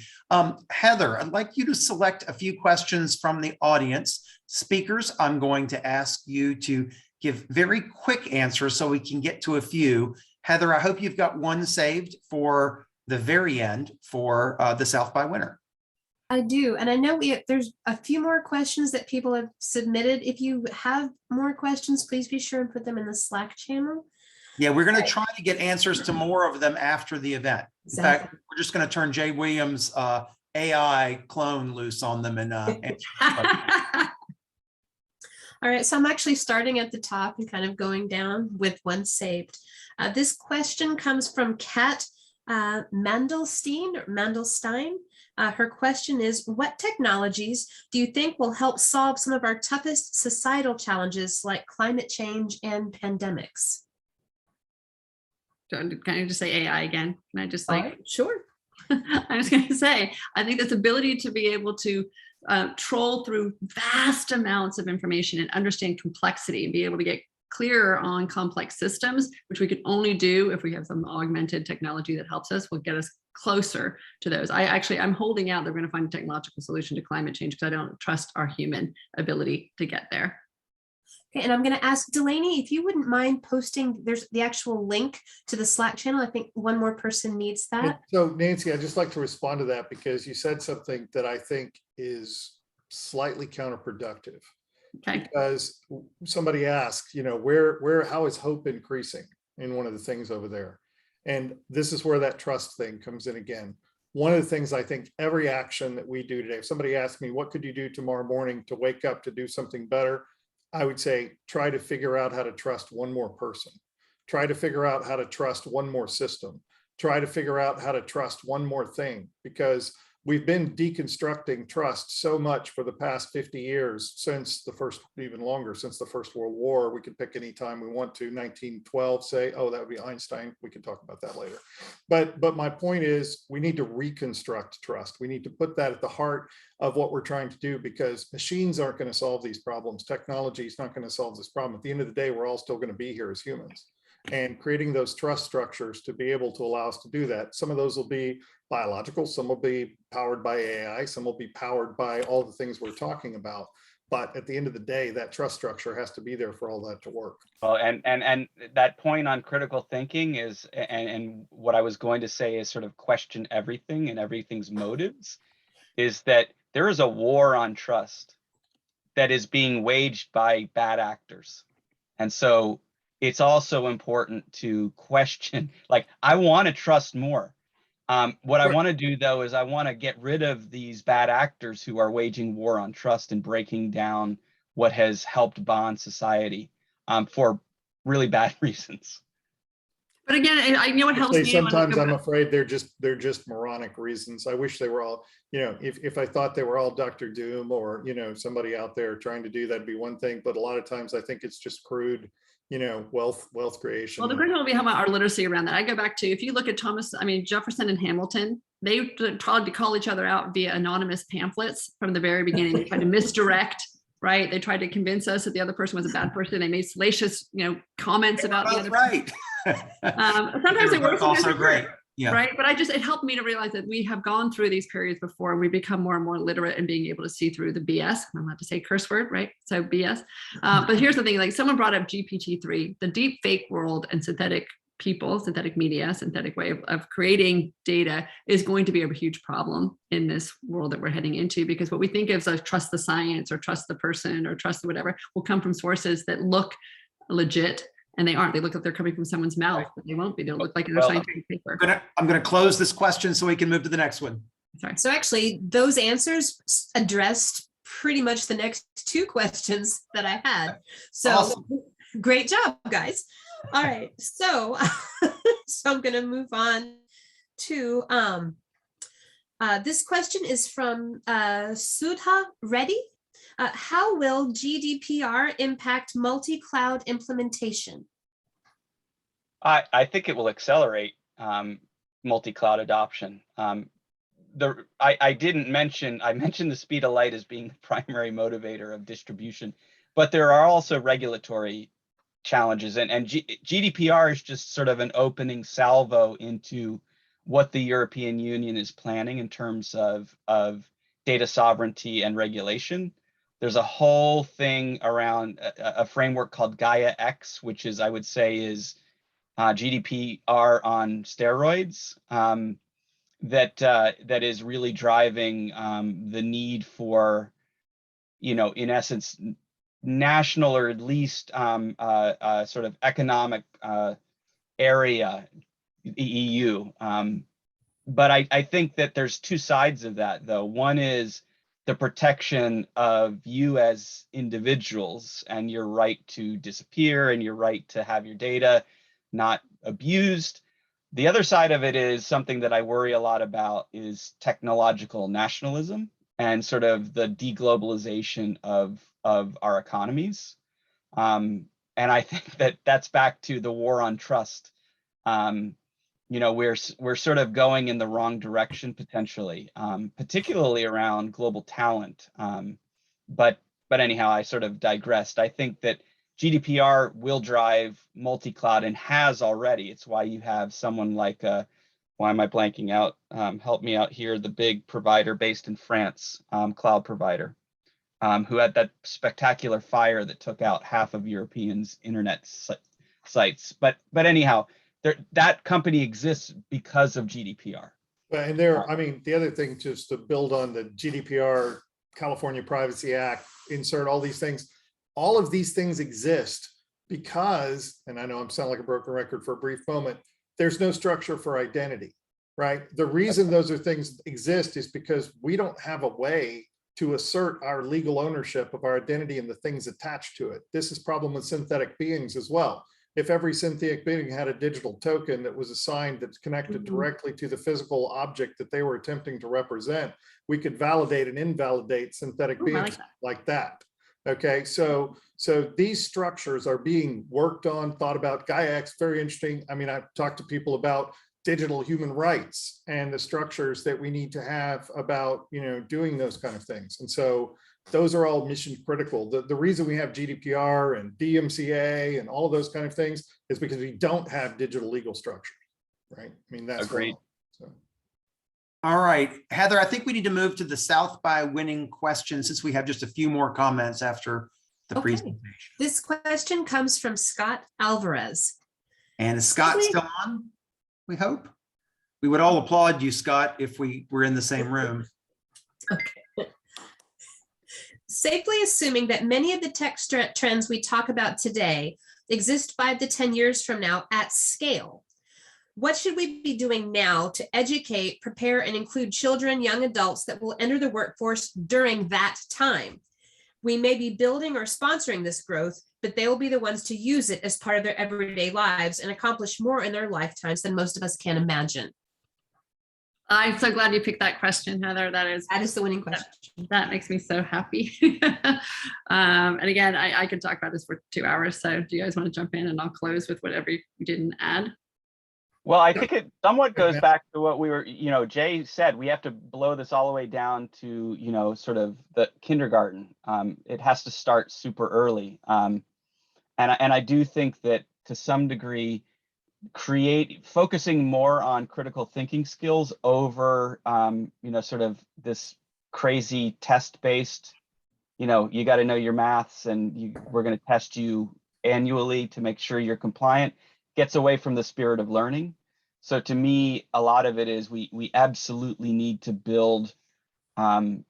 Heather, I'd like you to select a few questions from the audience. Speakers, I'm going to ask you to give very quick answers so we can get to a few. Heather, I hope you've got one saved for the very end for the South by winner. I do. And I know there's a few more questions that people have submitted. If you have more questions, please be sure and put them in the Slack channel. Yeah, we're going to try to get answers to more of them after the event. In fact, Exactly. we're just going to turn Jay Williams' AI clone loose on them and answer. All right, so I'm actually starting at the top and kind of going down with one saved. This question comes from Kat Mandelstein. Her question is, what technologies do you think will help solve some of our toughest societal challenges like climate change and pandemics? Can I just say AI again? Can I just Sure. I was going to say, I think this ability to be able to troll through vast amounts of information and understand complexity and be able to get clearer on complex systems, which we can only do if we have some augmented technology that helps us, will get us closer to those. I'm holding out that we're going to find a technological solution to climate change because I don't trust our human ability to get there. Okay, and I'm going to ask Delaney if you wouldn't mind posting, there's the actual link to the Slack channel. I think one more person needs that. So Nancy, I'd just like to respond to that because you said something that I think is slightly counterproductive. Okay. Because somebody asked, how is hope increasing in one of the things over there? And this is where that trust thing comes in again. One of the things I think every action that we do today, if somebody asked me, what could you do tomorrow morning to wake up to do something better? I would say, try to figure out how to trust one more person. Try to figure out how to trust one more system. Try to figure out how to trust one more thing, because we've been deconstructing trust so much for the past 50 years since the first, even longer, since the First World War. We could pick any time we want to, 1912, say, oh, that would be Einstein. We can talk about that later. But my point is, we need to reconstruct trust. We need to put that at the heart of what we're trying to do, because machines aren't going to solve these problems. Technology is not going to solve this problem. At the end of the day, we're all still going to be here as humans. And creating those trust structures to be able to allow us to do that. Some of those will be biological, some will be powered by AI, some will be powered by all the things we're talking about. But at the end of the day, that trust structure has to be there for all that to work. Well, and that point on critical thinking is, and what I was going to say is sort of question everything and everything's motives, is that there is a war on trust that is being waged by bad actors. And so it's also important to question, like, I want to trust more. What I want to do, though, is I want to get rid of these bad actors who are waging war on trust and breaking down what has helped bond society for really bad reasons. But again, I know it helps Actually, me. when I sometimes go I'm back- afraid they're just moronic reasons. I wish they were all, if I thought they were all Dr. Doom or, somebody out there trying to do that'd be one thing. But a lot of times I think it's just crude, wealth creation. Well, the question will be how about our literacy around that. I go back to, if you look at Jefferson and Hamilton, they tried to call each other out via anonymous pamphlets from the very beginning. They tried to misdirect, right? They tried to convince us that the other person was a bad person. They made salacious, comments about the other. Right. Sometimes it works. Also great. Yeah. Right. But it helped me to realize that we have gone through these periods before, and we become more and more literate in being able to see through the BS. I'm allowed to say curse word, right? So BS. But here's the thing, like someone brought up GPT-3, the deep fake world and synthetic people, synthetic media, synthetic way of creating data is going to be a huge problem in this world that we're heading into, because what we think of as trust the science or trust the person or trust the whatever will come from sources that look legit. And they aren't. They look like they're coming from someone's mouth, but they won't be. They'll look like in a scientific paper. I'm going to close this question so we can move to the next one. Sorry. So actually, those answers addressed pretty much the next two questions that I had. So Awesome. Great job, guys. All right. So, so I'm going to move on to this question is from Sudha Reddy. How will GDPR impact multi-cloud implementation? I think it will accelerate multi-cloud adoption. I didn't mention, I mentioned the speed of light as being the primary motivator of distribution, but there are also regulatory challenges, and GDPR is just sort of an opening salvo into what the European Union is planning in terms of data sovereignty and regulation. There's a whole thing around a framework called Gaia X, which is, I would say, is GDPR on steroids, that is really driving the need for, in essence, national or at least sort of economic area, EU. But I think that there's two sides of that, though. One is the protection of you as individuals and your right to disappear and your right to have your data not abused. The other side of it is something that I worry a lot about, is technological nationalism and sort of the deglobalization of our economies. And I think that that's back to the war on trust. We're sort of going in the wrong direction potentially, particularly around global talent. But anyhow, I sort of digressed. I think that GDPR will drive multi-cloud and has already. It's why you have someone like, why am I blanking out? Help me out here. The big provider based in France, cloud provider, who had that spectacular fire that took out half of Europeans' internet sites. But anyhow, that company exists because of GDPR. And the other thing, just to build on the GDPR, California Privacy Act, insert all these things. All of these things exist because, and I know I'm sounding like a broken record for a brief moment, there's no structure for identity, right? The reason those things exist is because we don't have a way to assert our legal ownership of our identity and the things attached to it. This is a problem with synthetic beings as well. If every synthetic being had a digital token that was assigned that's connected directly to the physical object that they were attempting to represent, we could validate and invalidate synthetic beings like that. Okay, so these structures are being worked on, thought about. Gaia X, very interesting. I mean, I've talked to people about digital human rights and the structures that we need to have about, doing those kind of things. And so those are all mission critical. The reason we have GDPR and DMCA and all of those kind of things is because we don't have digital legal structure, right? I mean, that's agreed. So. All right, Heather, I think we need to move to the South by winning question since we have just a few more comments after the presentation. This question comes from Scott Alvarez. And is Scott still on? We hope. We would all applaud you, Scott, if we were in the same room. Okay. Safely assuming that many of the tech trends we talk about today exist 5 to 10 years from now at scale. What should we be doing now to educate, prepare, and include children, young adults that will enter the workforce during that time? We may be building or sponsoring this growth, but they will be the ones to use it as part of their everyday lives and accomplish more in their lifetimes than most of us can imagine. I'm so glad you picked that question, Heather. That is the winning question. That makes me so happy. And again, I could talk about this for 2 hours. So do you guys want to jump in and I'll close with whatever you didn't add? Well, I think it somewhat goes back to what we were, Jay said, we have to blow this all the way down to, sort of the kindergarten. It has to start super early. And I do think that to some degree, focusing more on critical thinking skills over, sort of this crazy test-based, you got to know your maths and we're going to test you annually to make sure you're compliant, gets away from the spirit of learning. So to me, a lot of it is we absolutely need to build, and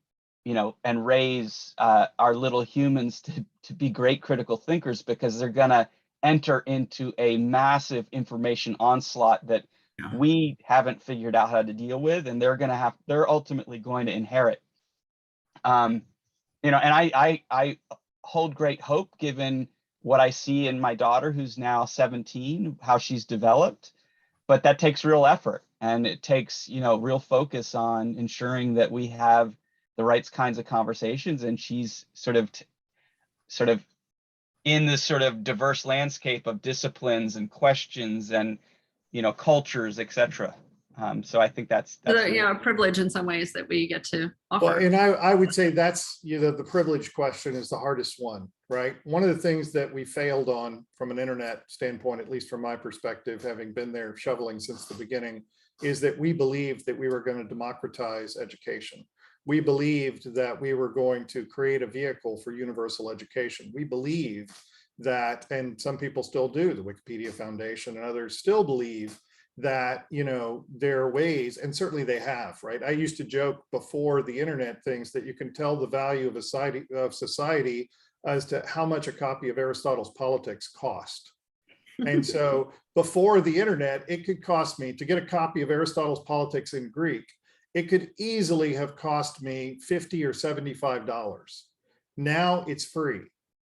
raise our little humans to be great critical thinkers, because they're going to enter into a massive information onslaught that we haven't figured out how to deal with, and they're ultimately going to inherit. And I hold great hope given what I see in my daughter, who's now 17, how she's developed, but that takes real effort, and it takes, real focus on ensuring that we have the right kinds of conversations, and she's sort of in this sort of diverse landscape of disciplines and questions and, cultures, etc. So I think that's really a privilege in some ways that we get to offer. Well, and I would say that's, the privilege question is the hardest one, right? One of the things that we failed on from an internet standpoint, at least from my perspective, having been there shoveling since the beginning, is that we believed that we were going to democratize education. We believed that we were going to create a vehicle for universal education. We believed that, and some people still do, the Wikipedia Foundation and others still believe that, there are ways, and certainly they have, right? I used to joke before the internet things that you can tell the value of society as to how much a copy of Aristotle's Politics cost. And so before the internet, it could cost me to get a copy of Aristotle's Politics in Greek. It could easily have cost me $50 or $75. Now it's free,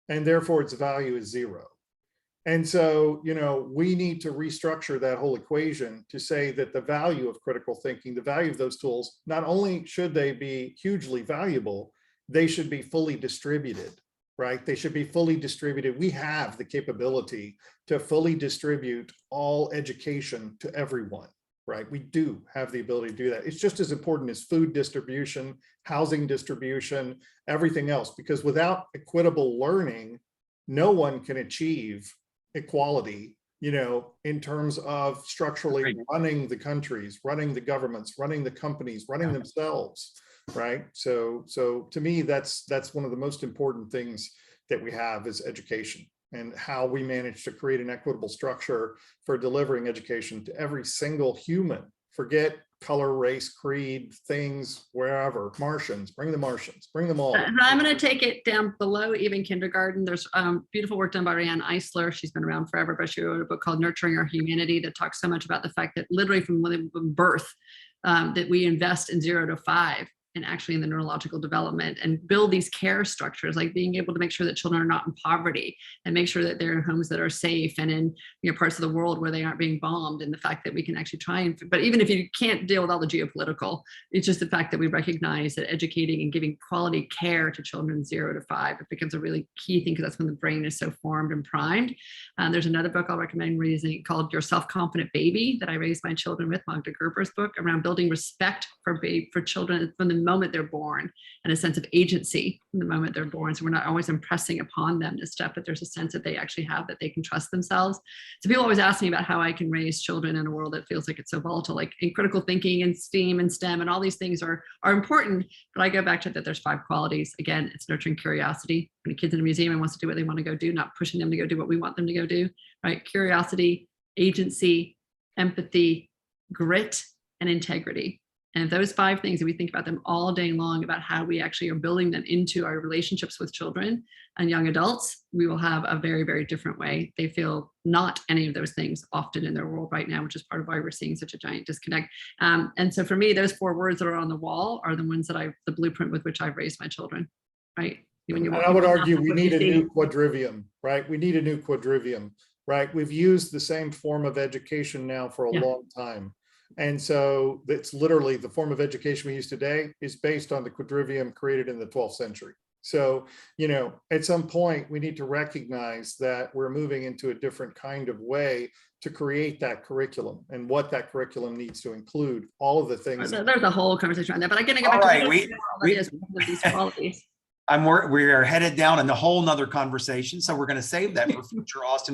and therefore its value is zero. And so, we need to restructure that whole equation to say that the value of critical thinking, the value of those tools, not only should they be hugely valuable, they should be fully distributed, right? They should be fully distributed. We have the capability to fully distribute all education to everyone, right? We do have the ability to do that. It's just as important as food distribution, housing distribution, everything else, because without equitable learning, no one can achieve equality, in terms of structurally running the countries, running the governments, running the companies, running themselves, right? So to me, that's one of the most important things that we have is education, and how we manage to create an equitable structure for delivering education to every single human. Forget color, race, creed, things, wherever. Martians, bring them all. I'm going to take it down below even kindergarten. There's beautiful work done by Rianne Eisler. She's been around forever, but she wrote a book called Nurturing Our Humanity that talks so much about the fact that literally from birth, that we invest in 0 to 5 and actually in the neurological development, and build these care structures, like being able to make sure that children are not in poverty, and make sure that they're in homes that are safe, and in parts of the world where they aren't being bombed. And the fact that we can actually try and, but even if you can't deal with all the geopolitical, it's just the fact that we recognize that educating and giving quality care to children 0 to 5, it becomes a really key thing, because that's when the brain is so formed and primed. There's another book I'll recommend reading called Your Self-Confident Baby that I raised my children with, Magda Gerber's book, around building respect for children from the moment they're born, and a sense of agency from the moment they're born. So we're not always impressing upon them this stuff, but there's a sense that they actually have, that they can trust themselves. So people always ask me about how I can raise children in a world that feels like it's so volatile, like in critical thinking and STEAM and STEM and all these things are important. But I go back to that there's 5 qualities. Again, it's nurturing curiosity. When a kid's in a museum and wants to do what they want to go do, not pushing them to go do what we want them to go do, right? Curiosity, agency, empathy, grit, and integrity. And if those 5 things, if we think about them all day long about how we actually are building them into our relationships with children and young adults, we will have a very, very different way. They feel not any of those things often in their world right now, which is part of why we're seeing such a giant disconnect. And so for me, those 4 words that are on the wall are the ones that the blueprint with which I've raised my children, right? When And I would argue we need a new quadrivium, right? We need a new quadrivium, right? We've used the same form of education now for a long time. And so it's literally the form of education we use today is based on the quadrivium created in the 12th century. So, at some point we need to recognize that we're moving into a different kind of way to create that curriculum and what that curriculum needs to include, all of the things. There's a whole conversation on that, but I'm going to go All back right, to these qualities. we are headed down in a whole nother conversation. So we're going to save that for future Austin